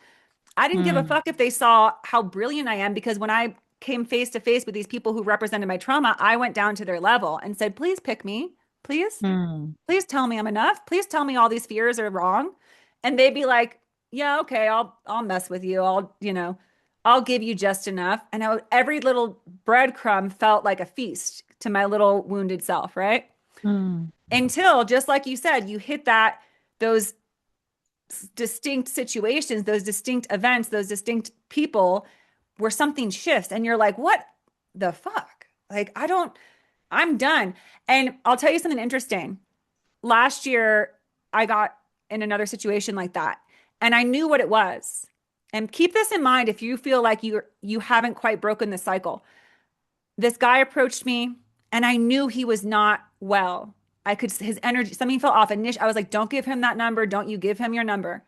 I didn't give a mm, fuck if they saw how brilliant I am because when I came face to face with these people who represented my trauma, I went down to their level and said, please pick me. Please, mm, please tell me I'm enough. Please tell me all these fears are wrong. And they'd be like, yeah, okay, I'll mess with you. I'll give you just enough. And every little breadcrumb felt like a feast to my little wounded self, right? mm, Until, just like you said, you hit those distinct situations, those distinct events, those distinct people where something shifts and you're like, what the fuck? Like, I'm done. And I'll tell you something interesting. Last year, I got in another situation like that and I knew what it was. And keep this in mind if you feel like you haven't quite broken the cycle. This guy approached me and I knew he was not well. His energy, something felt off. And I was like, don't give him that number. Don't you give him your number.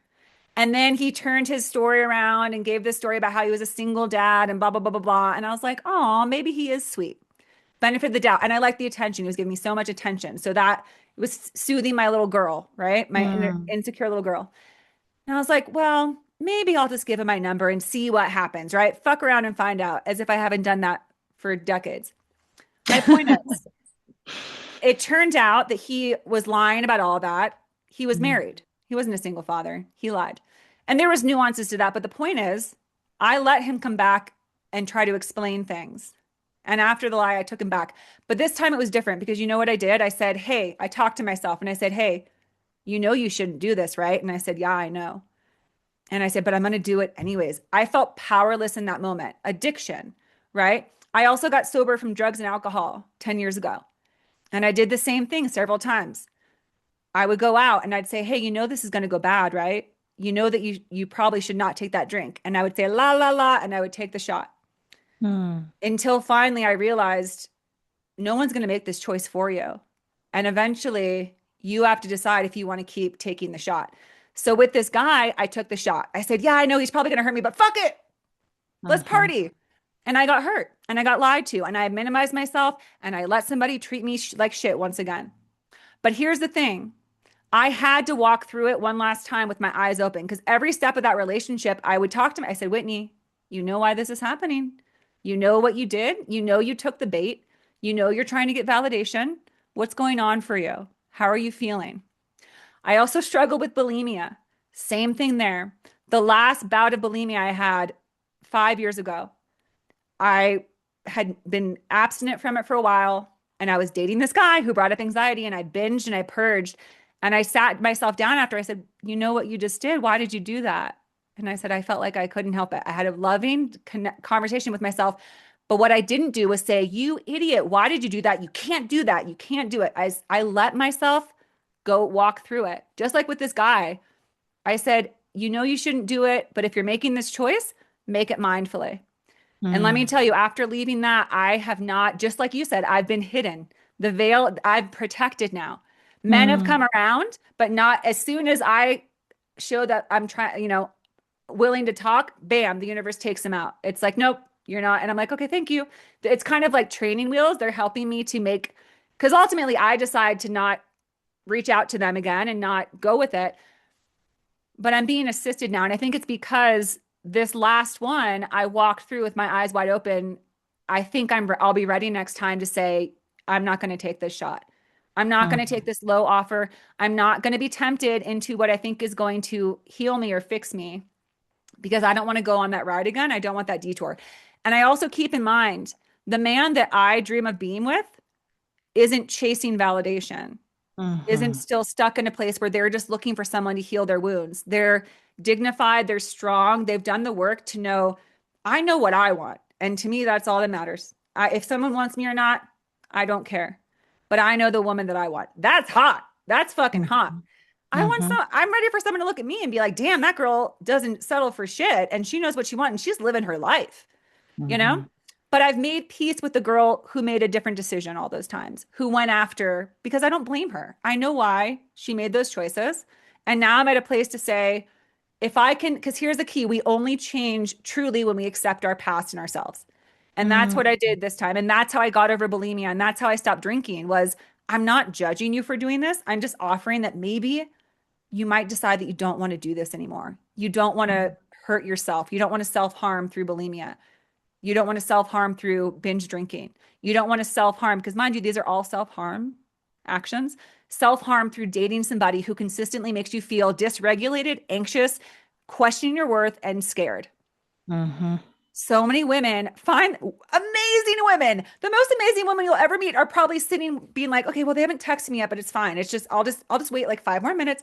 And then he turned his story around and gave this story about how he was a single dad and blah, blah, blah, blah, blah. And I was like, oh, maybe he is sweet. Benefit of the doubt. And I liked the attention. He was giving me so much attention. So that was soothing my little girl, right? My mm, insecure little girl. And I was like, well, maybe I'll just give him my number and see what happens, right? Fuck around and find out, as if I haven't done that for decades. My point is, it turned out that he was lying about all that. He was mm, married. He wasn't a single father. He lied. And there was nuances to that, but the point is, I let him come back and try to explain things. And after the lie, I took him back. But this time it was different because you know what I did? I said, "Hey," I talked to myself and I said, "Hey, you know you shouldn't do this, right?" And I said, "Yeah, I know." And I said, "But I'm going to do it anyways." I felt powerless in that moment. Addiction, right? I also got sober from drugs and alcohol 10 years ago. And I did the same thing several times. I would go out and I'd say, "Hey, you know this is going to go bad, right? You know that you probably should not take that drink." And I would say, "La la la," and I would take the shot. mm, Until finally I realized no one's going to make this choice for you. And eventually you have to decide if you want to keep taking the shot. So with this guy, I took the shot. I said, "Yeah, I know he's probably going to hurt me, but fuck it. Let's mhm, party." And I got hurt and I got lied to and I minimized myself and I let somebody treat me like shit once again. But here's the thing. I had to walk through it one last time with my eyes open because every step of that relationship, I would talk to me. I said, Whitney, you know why this is happening. You know what you did. You know you took the bait. You know you're trying to get validation. What's going on for you? How are you feeling? I also struggle with bulimia. Same thing there. The last bout of bulimia I had 5 years ago, I had been abstinent from it for a while, and I was dating this guy who brought up anxiety, and I binged and I purged. And I sat myself down after. I said, "You know what you just did? Why did you do that?" And I said, I felt like I couldn't help it. I had a loving conversation with myself. But what I didn't do was say, "You idiot, why did you do that? You can't do that. You can't do it." I let myself go walk through it. Just like with this guy, I said, "You know you shouldn't do it, but if you're making this choice, make it mindfully." And let me Mm, tell you, after leaving that, I have not, just like you said, I've been hidden. The veil, I'm protected now. Men have mm, come around, but not as soon as I show that I'm trying, willing to talk, bam, the universe takes them out. It's like, nope, you're not. And I'm like, okay, thank you. It's kind of like training wheels. They're helping me to make, because ultimately I decide to not reach out to them again and not go with it. But I'm being assisted now. And I think it's because this last one I walked through with my eyes wide open. I think I'll be ready next time to say, I'm not going to take this shot. I'm not going to take mm, this low offer. I'm not going to be tempted into what I think is going to heal me or fix me because I don't want to go on that ride again. I don't want that detour. And I also keep in mind the man that I dream of being with isn't chasing validation, isn't mhm, still stuck in a place where they're just looking for someone to heal their wounds. They're dignified, they're strong, they've done the work to know, I know what I want. And to me, that's all that matters. If someone wants me or not, I don't care. But I know the woman that I want. That's hot. That's fucking hot. mhm, I'm mhm, ready for someone to look at me and be like, damn, that girl doesn't settle for shit and she knows what she wants and she's living her life, you know? mhm, But I've made peace with the girl who made a different decision all those times, who went after, because I don't blame her. I know why she made those choices. And now I'm at a place to say, if I can, because here's the key, we only change truly when we accept our past and ourselves. And that's what I mm, did this time. And that's how I got over bulimia. And that's how I stopped drinking was I'm not judging you for doing this. I'm just offering that maybe you might decide that you don't want to do this anymore. You don't want to hurt yourself. You don't want to self-harm through bulimia. You don't want to self-harm through binge drinking. You don't want to self-harm because mind you, these are all self-harm actions. Self-harm through dating somebody who consistently makes you feel dysregulated, anxious, questioning your worth, and scared. mhm, So many women find amazing women. The most amazing women you'll ever meet are probably sitting being like, okay, well, they haven't texted me yet, but it's fine. It's just I'll just wait like 5 more minutes.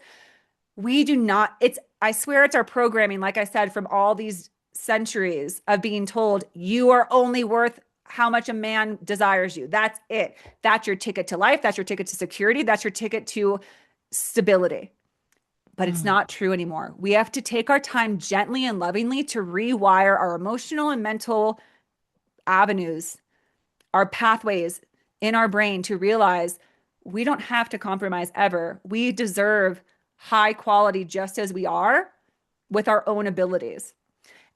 We do not, I swear it's our programming, like I said, from all these centuries of being told you are only worth how much a man desires you. That's it. That's your ticket to life. That's your ticket to security. That's your ticket to stability. But it's mm, not true anymore. We have to take our time gently and lovingly to rewire our emotional and mental avenues, our pathways in our brain to realize we don't have to compromise ever. We deserve high quality just as we are with our own abilities.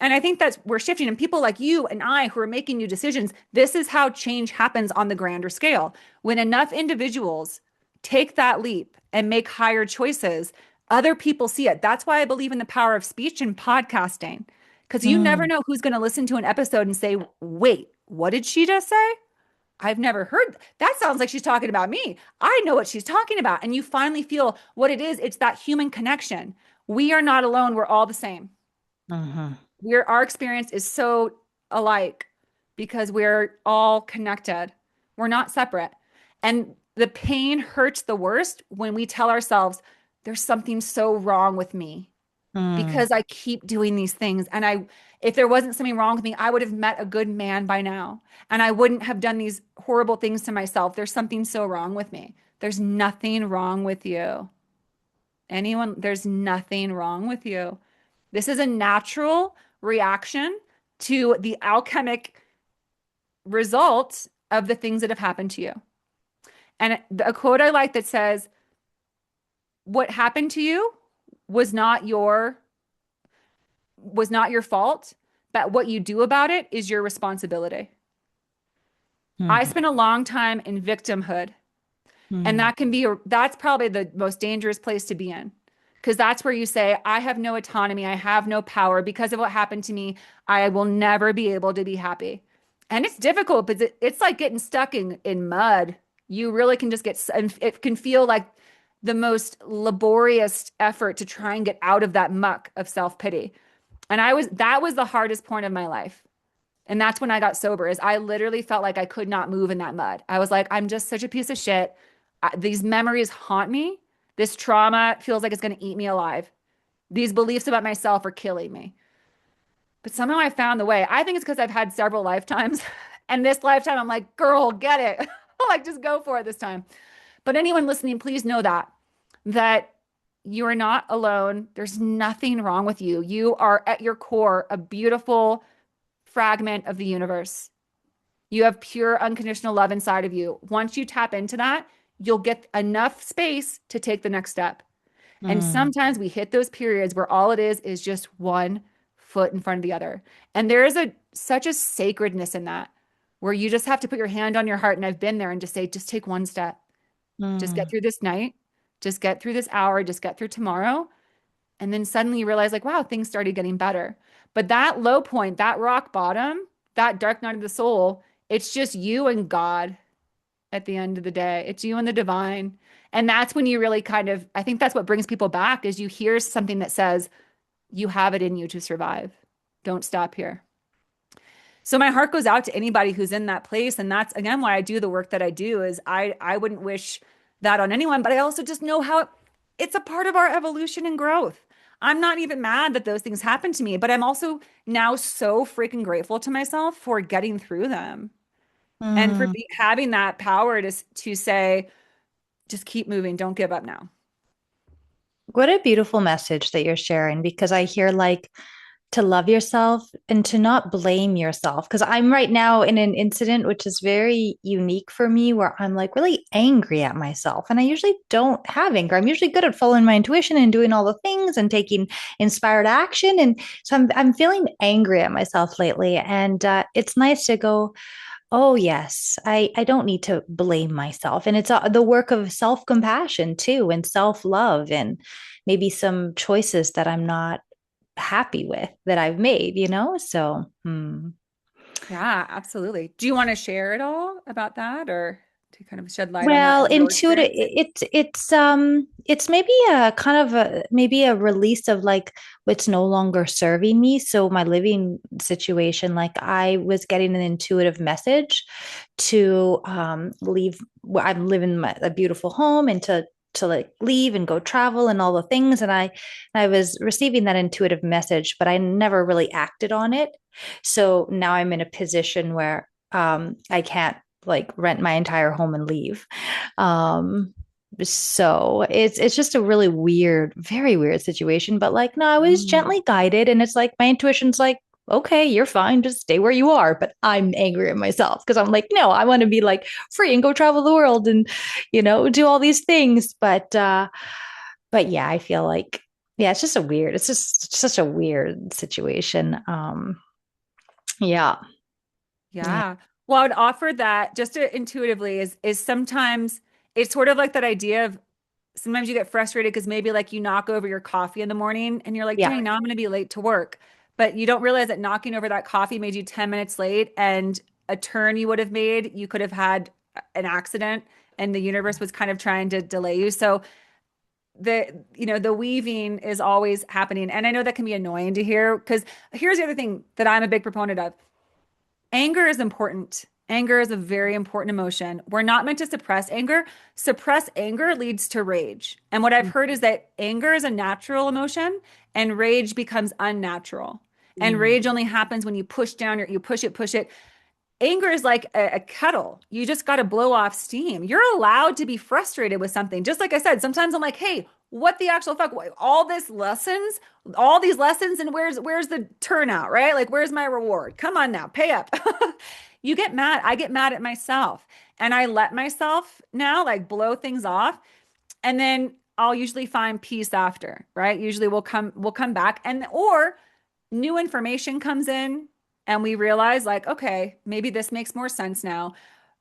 And I think that we're shifting, and people like you and I who are making new decisions, this is how change happens on the grander scale. When enough individuals take that leap and make higher choices, other people see it. That's why I believe in the power of speech and podcasting, because you never mm, know who's going to listen to an episode and say, wait, what did she just say? I've never heard that. Sounds like she's talking about me. I know what she's talking about. And you finally feel what it is. It's that human connection. We are not alone. We're all the same. mhm, Our experience is so alike because we're all connected. We're not separate. And the pain hurts the worst when we tell ourselves there's something so wrong with me mm, because I keep doing these things. And if there wasn't something wrong with me, I would have met a good man by now. And I wouldn't have done these horrible things to myself. There's something so wrong with me. There's nothing wrong with you. There's nothing wrong with you. This is a natural reaction to the alchemic result of the things that have happened to you. And a quote I like that says, what happened to you was not your was not your fault, but what you do about it is your responsibility. I mhm, spent a long time in victimhood. And Mm. that can be, that's probably the most dangerous place to be in. Because that's where you say, I have no autonomy, I have no power. Because of what happened to me, I will never be able to be happy. And it's difficult, but it's like getting stuck in mud. You really can just get, and it can feel like the most laborious effort to try and get out of that muck of self-pity. And that was the hardest point of my life. And that's when I got sober, is I literally felt like I could not move in that mud. I was like, I'm just such a piece of shit. These memories haunt me. This trauma feels like it's going to eat me alive. These beliefs about myself are killing me. But somehow I found the way. I think it's because I've had several lifetimes. And this lifetime, I'm like, girl, get it. Like, just go for it this time. But anyone listening, please know that you are not alone. There's nothing wrong with you. You are at your core a beautiful fragment of the universe. You have pure unconditional love inside of you. Once you tap into that, you'll get enough space to take the next step. And Mm. sometimes we hit those periods where all it is just one foot in front of the other. And there is such a sacredness in that, where you just have to put your hand on your heart. And I've been there, and just say, just take one step. Just get Mm. through this night. Just get through this hour. Just get through tomorrow. And then suddenly you realize, like, wow, things started getting better. But that low point, that rock bottom, that dark night of the soul, it's just you and God at the end of the day. It's you and the divine. And that's when you really kind of, I think that's what brings people back, is you hear something that says, you have it in you to survive. Don't stop here. So my heart goes out to anybody who's in that place. And that's again why I do the work that I do, is I wouldn't wish that on anyone, but I also just know how it's a part of our evolution and growth. I'm not even mad that those things happened to me, but I'm also now so freaking grateful to myself for getting through them, and for Mm. having that power to say, just keep moving, don't give up now. What a beautiful message that you're sharing, because I hear like to love yourself and to not blame yourself. Because I'm right now in an incident which is very unique for me, where I'm like really angry at myself. And I usually don't have anger. I'm usually good at following my intuition and doing all the things and taking inspired action. And so I'm feeling angry at myself lately. And it's nice to go, oh, yes, I don't need to blame myself. And it's the work of self compassion too, and self love, and maybe some choices that I'm not happy with that I've made, you know? So, Yeah, absolutely. Do you want to share at all about that, or to kind of shed light on that well, of your intuitive, experience? it's maybe a kind of maybe a release of like what's no longer serving me. So my living situation, like I was getting an intuitive message to leave where I'm living a beautiful home, and to like leave and go travel and all the things. And I was receiving that intuitive message, but I never really acted on it. So now I'm in a position where I can't like rent my entire home and leave. Um, so it's just a really weird, very weird situation. But like, no, I was Mm. gently guided, and it's like my intuition's like, okay, you're fine, just stay where you are. But I'm angry at myself because I'm like, no, I want to be like free and go travel the world and do all these things. But yeah, I feel like yeah, it's just such a weird situation. Yeah, yeah, Yeah. Well, I would offer that just intuitively is sometimes it's sort of like that idea of, sometimes you get frustrated because maybe like you knock over your coffee in the morning and you're like, yeah. dang, now I'm going to be late to work. But you don't realize that knocking over that coffee made you 10 minutes late, and a turn you would have made, you could have had an accident, and the universe was kind of trying to delay you. So the weaving is always happening. And I know that can be annoying to hear, because here's the other thing that I'm a big proponent of. Anger is important. Anger is a very important emotion. We're not meant to suppress anger. Suppress anger leads to rage. And what I've heard is that anger is a natural emotion and rage becomes unnatural. And Mm. rage only happens when you push down, or you push it. Anger is like a kettle. You just got to blow off steam. You're allowed to be frustrated with something. Just like I said, sometimes I'm like, hey, what the actual fuck? All these lessons, and where's the turnout, right? Like, where's my reward? Come on now, pay up. You get mad. I get mad at myself, and I let myself now like blow things off, and then I'll usually find peace after, right? Usually we'll come back, and or new information comes in, and we realize like, okay, maybe this makes more sense now.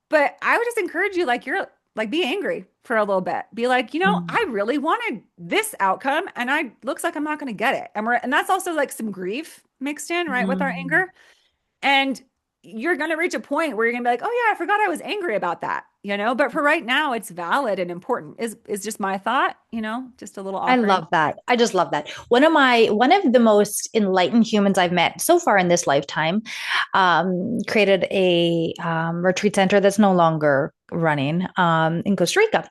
But I would just encourage you, like, Like be angry for a little bit. Be like, Mm. I really wanted this outcome and I looks like I'm not going to get it. And that's also like some grief mixed in, right, with our Mm. anger. And you're going to reach a point where you're going to be like, "Oh yeah, I forgot I was angry about that." But for right now, it's valid and important. Is just my thought, just a little I offering. love that. I just love that. One of the most enlightened humans I've met so far in this lifetime created a retreat center that's no longer running in Costa Rica.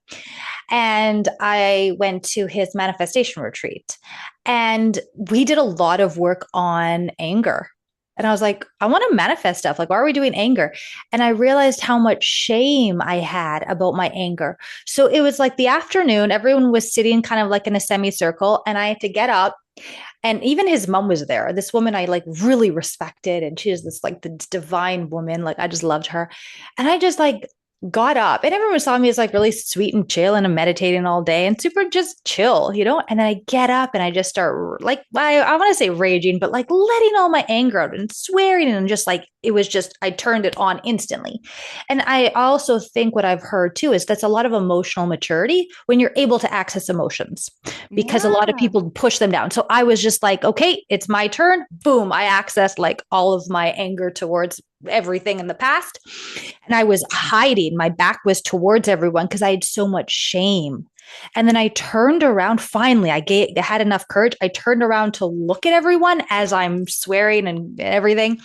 And I went to his manifestation retreat. And we did a lot of work on anger. And I was like, I want to manifest stuff. Like, why are we doing anger? And I realized how much shame I had about my anger. So it was like the afternoon, everyone was sitting kind of like in a semicircle, and I had to get up. And even his mom was there. This woman I like really respected. And she is this like the divine woman. Like, I just loved her. And I just like got up, and everyone saw me as like really sweet and chill and meditating all day and super just chill. And then I get up and I just start like, I want to say raging, but like letting all my anger out and swearing, and just like, it was just, I turned it on instantly. And I also think what I've heard too is that's a lot of emotional maturity when you're able to access emotions, because a lot of Yeah. people push them down. So I was just like, okay, it's my turn. Boom. I accessed like all of my anger towards everything in the past. And I was hiding. My back was towards everyone because I had so much shame. And then I turned around. Finally, I had enough courage. I turned around to look at everyone as I'm swearing and everything.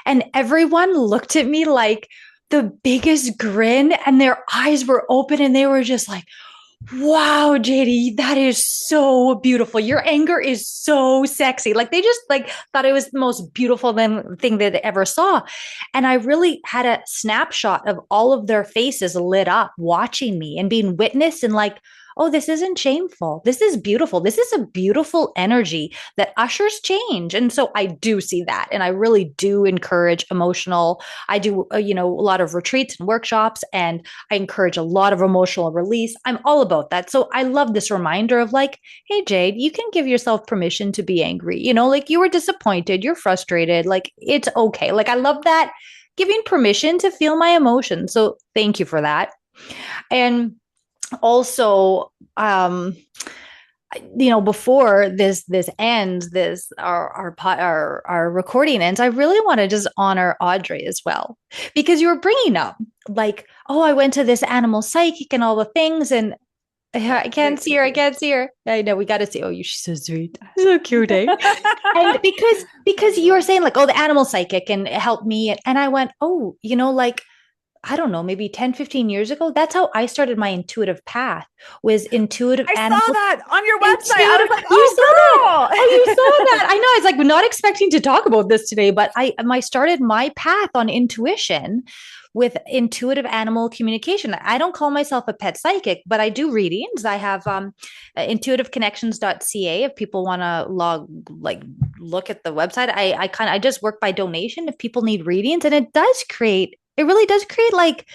And everyone looked at me like the biggest grin, and their eyes were open, and they were just like, wow, JD, that is so beautiful. Your anger is so sexy. Like they just like thought it was the most beautiful thing that they ever saw. And I really had a snapshot of all of their faces lit up watching me and being witnessed, and like, oh, this isn't shameful. This is beautiful. This is a beautiful energy that ushers change. And so I do see that. And I really do encourage emotional. I do, a lot of retreats and workshops, and I encourage a lot of emotional release. I'm all about that. So I love this reminder of like, hey, Jade, you can give yourself permission to be angry. Like you were disappointed, you're frustrated, like it's okay. Like I love that, giving permission to feel my emotions. So thank you for that. And also, before this ends, this our recording ends, I really want to just honor Audrey as well, because you were bringing up like, oh, I went to this animal psychic and all the things, and I can't Wait, see wait, her. I wait. can't see her. I know we got to see. Oh, she's so sweet, so cute, eh? And because you were saying like, oh, the animal psychic and it helped me, and I went, oh, like I don't know, maybe 10, 15 years ago. That's how I started my intuitive path, was intuitive I saw animal. that on your website. I Intuitive. was like, You saw that. "Oh, Oh, you saw girl." that. I know. It's like we're not expecting to talk about this today, but I started my path on intuition with intuitive animal communication. I don't call myself a pet psychic, but I do readings. I have intuitiveconnections.ca if people want to look at the website. I just work by donation if people need readings, and it really does create like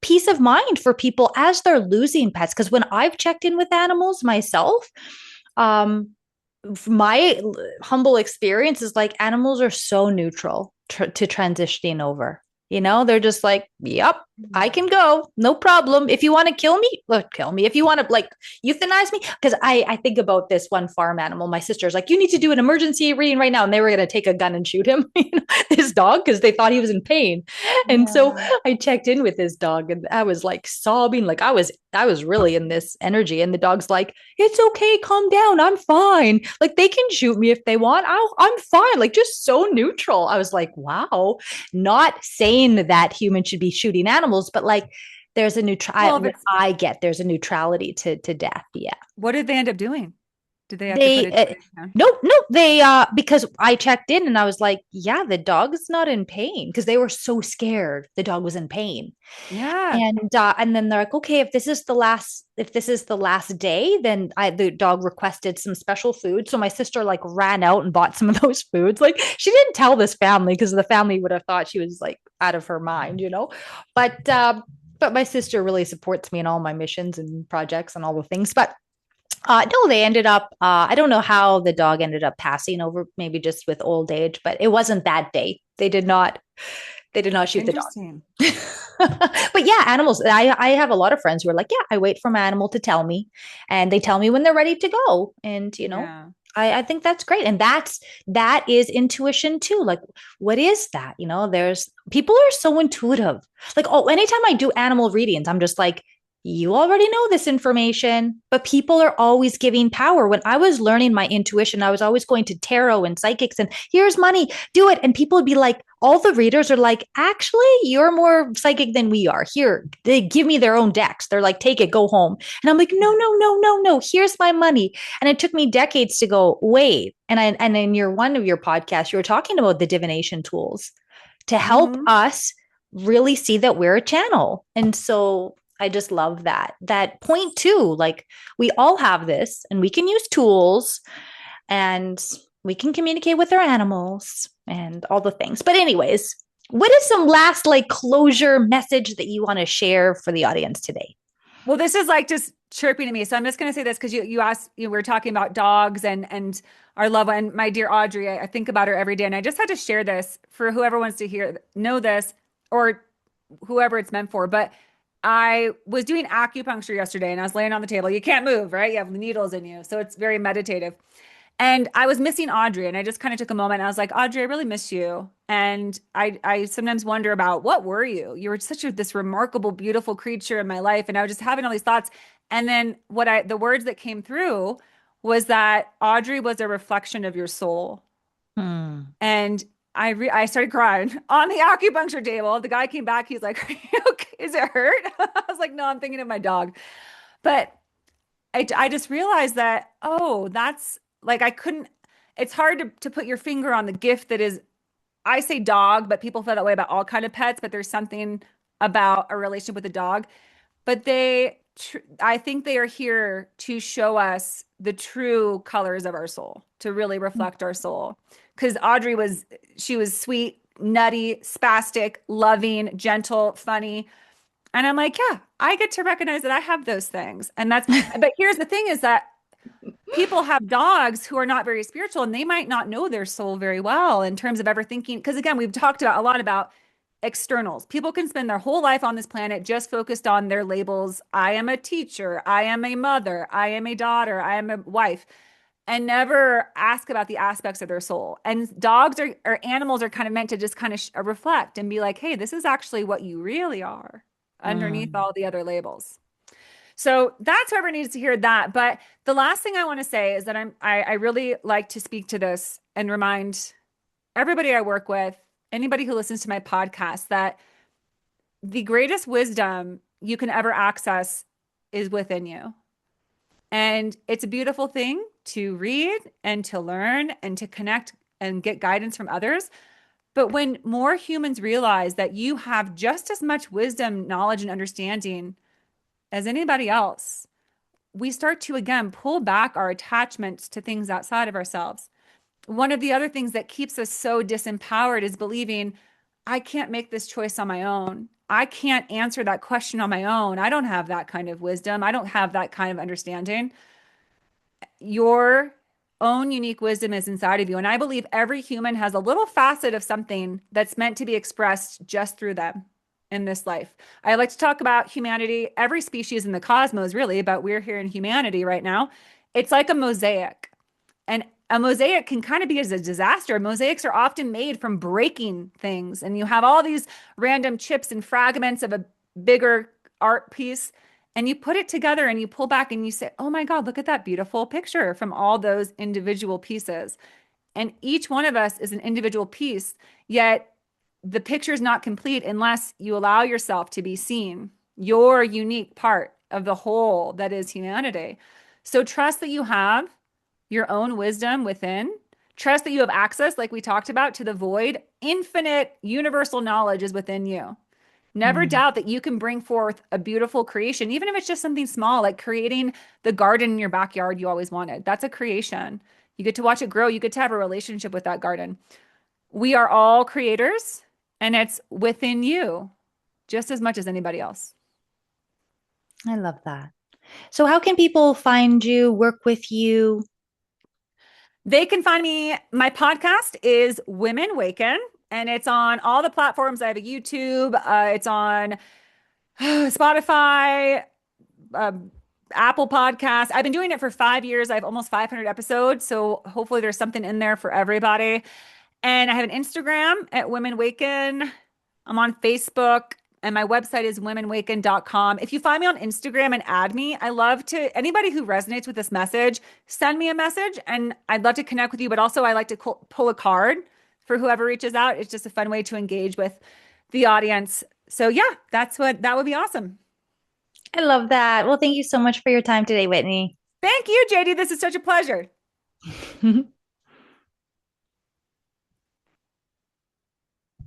peace of mind for people as they're losing pets. Because when I've checked in with animals myself, um, my humble experience is like animals are so neutral to transitioning over. They're just like, yep, I can go, no problem. If you want to kill me, look, kill me. If you want to like euthanize me, because I think about this one farm animal. My sister's like, you need to do an emergency reading right now, and they were going to take a gun and shoot him, this dog, because they thought he was in pain. And so Yeah. I checked in with this dog, and I was like sobbing, like I was really in this energy, and the dog's like, it's okay, calm down, I'm fine. Like they can shoot me if they want. I'm fine. Like just so neutral. I was like, wow, not saying that humans should be shooting animals, but like there's a Well, neutral. if What it's I get, there's a neutrality to death. Yeah. what did they end up doing? Did they have to put They a decision down? nope, they because I checked in and I was like, yeah, the dog is not in pain, because they were so scared the dog was in pain. Yeah. And then they're like, okay, if this is the last day, then the dog requested some special food. So my sister like ran out and bought some of those foods. Like she didn't tell this family, because the family would have thought she was like out of her mind. But my sister really supports me in all my missions and projects and all the things. But no, they ended up. I don't know how the dog ended up passing over, maybe just with old age, but it wasn't that day. They did not. They did not shoot the dog. Interesting. But yeah, animals. I have a lot of friends who are like, yeah, I wait for my animal to tell me, and they tell me when they're ready to go. And Yeah. I think that's great, and that is intuition too. Like, what is that? There's people are so intuitive. Like, oh, anytime I do animal readings, I'm just like, you already know this information, but people are always giving power. When I was learning my intuition, I was always going to tarot and psychics and here's money, do it. And people would be like, all the readers are like, actually, you're more psychic than we are. Here, they give me their own decks. They're like, take it, go home. And I'm like, no, no, no, no, no. Here's my money. And it took me decades to go, wait. And in one of your podcasts, you were talking about the divination tools to help Mm-hmm. us really see that we're a channel. And so I just love that point too. Like we all have this and we can use tools and we can communicate with our animals and all the things. But anyways, what is some last like closure message that you want to share for the audience today? Well, this is like just chirping to me. So I'm just going to say this because you asked, we were talking about dogs and our love one, my dear Audrey. I think about her every day. And I just had to share this for whoever wants to know this or whoever it's meant for. But I was doing acupuncture yesterday and I was laying on the table. You can't move, right? You have needles in you. So it's very meditative. And I was missing Audrey, and I just kind of took a moment. And I was like, Audrey, I really miss you. And I sometimes wonder about what were you? You were such this remarkable, beautiful creature in my life. And I was just having all these thoughts. And then the words that came through was that Audrey was a reflection of your soul. Hmm. And I started crying on the acupuncture table. The guy came back. He's like, "Are you okay? Is it hurt?" I was like, "No, I'm thinking of my dog." But I just realized that, oh, that's like I couldn't, it's hard to put your finger on the gift that is, I say dog, but people feel that way about all kind of pets, but there's something about a relationship with a dog. But I think they are here to show us the true colors of our soul, to really reflect our soul. Because she was sweet, nutty, spastic, loving, gentle, funny. And I'm like, yeah, I get to recognize that I have those things. But here's the thing is that people have dogs who are not very spiritual and they might not know their soul very well in terms of ever thinking. Because again, we've talked about a lot about externals. People can spend their whole life on this planet just focused on their labels. I am a teacher. I am a mother. I am a daughter. I am a wife. And never ask about the aspects of their soul. And dogs or animals are kind of meant to just kind of reflect and be like, hey, this is actually what you really are underneath Hmm. all the other labels. So that's whoever needs to hear that. But the last thing I want to say is that I really like to speak to this and remind everybody I work with, anybody who listens to my podcast, that the greatest wisdom you can ever access is within you. And it's a beautiful thing to read and to learn and to connect and get guidance from others. But when more humans realize that you have just as much wisdom, knowledge, and understanding as anybody else, we start to again pull back our attachments to things outside of ourselves. One of the other things that keeps us so disempowered is believing, I can't make this choice on my own. I can't answer that question on my own. I don't have that kind of wisdom. I don't have that kind of understanding. Your own unique wisdom is inside of you. And I believe every human has a little facet of something that's meant to be expressed just through them in this life. I like to talk about humanity, every species in the cosmos, really, but we're here in humanity right now. It's like a mosaic. And a mosaic can kind of be as a disaster. Mosaics are often made from breaking things, and you have all these random chips and fragments of a bigger art piece, and you put it together and you pull back and you say, oh my God, look at that beautiful picture from all those individual pieces. And each one of us is an individual piece, yet the picture is not complete unless you allow yourself to be seen, your unique part of the whole that is humanity. So trust that you have your own wisdom within. Trust that you have access, like we talked about, to the void. Infinite universal knowledge is within you. Never Hmm. doubt that you can bring forth a beautiful creation, even if it's just something small, like creating the garden in your backyard you always wanted. That's a creation. You get to watch it grow. You get to have a relationship with that garden. We are all creators, and it's within you just as much as anybody else. I love that. So, how can people find you, work with you? They can find me. My podcast is Women Waken. And it's on all the platforms. I have a YouTube. It's on Spotify, um, Apple Podcasts. I've been doing it for 5 years. I have almost 500 episodes. So hopefully there's something in there for everybody. And I have an Instagram at Women Waken. I'm on Facebook. And my website is womenwaken.com. If you find me on Instagram and add me, I love to, anybody who resonates with this message, send me a message and I'd love to connect with you. But also, I like to pull a card for whoever reaches out. It's just a fun way to engage with the audience. So, yeah, that would be awesome. I love that. Well, thank you so much for your time today, Whitney. Thank you, JD. This is such a pleasure.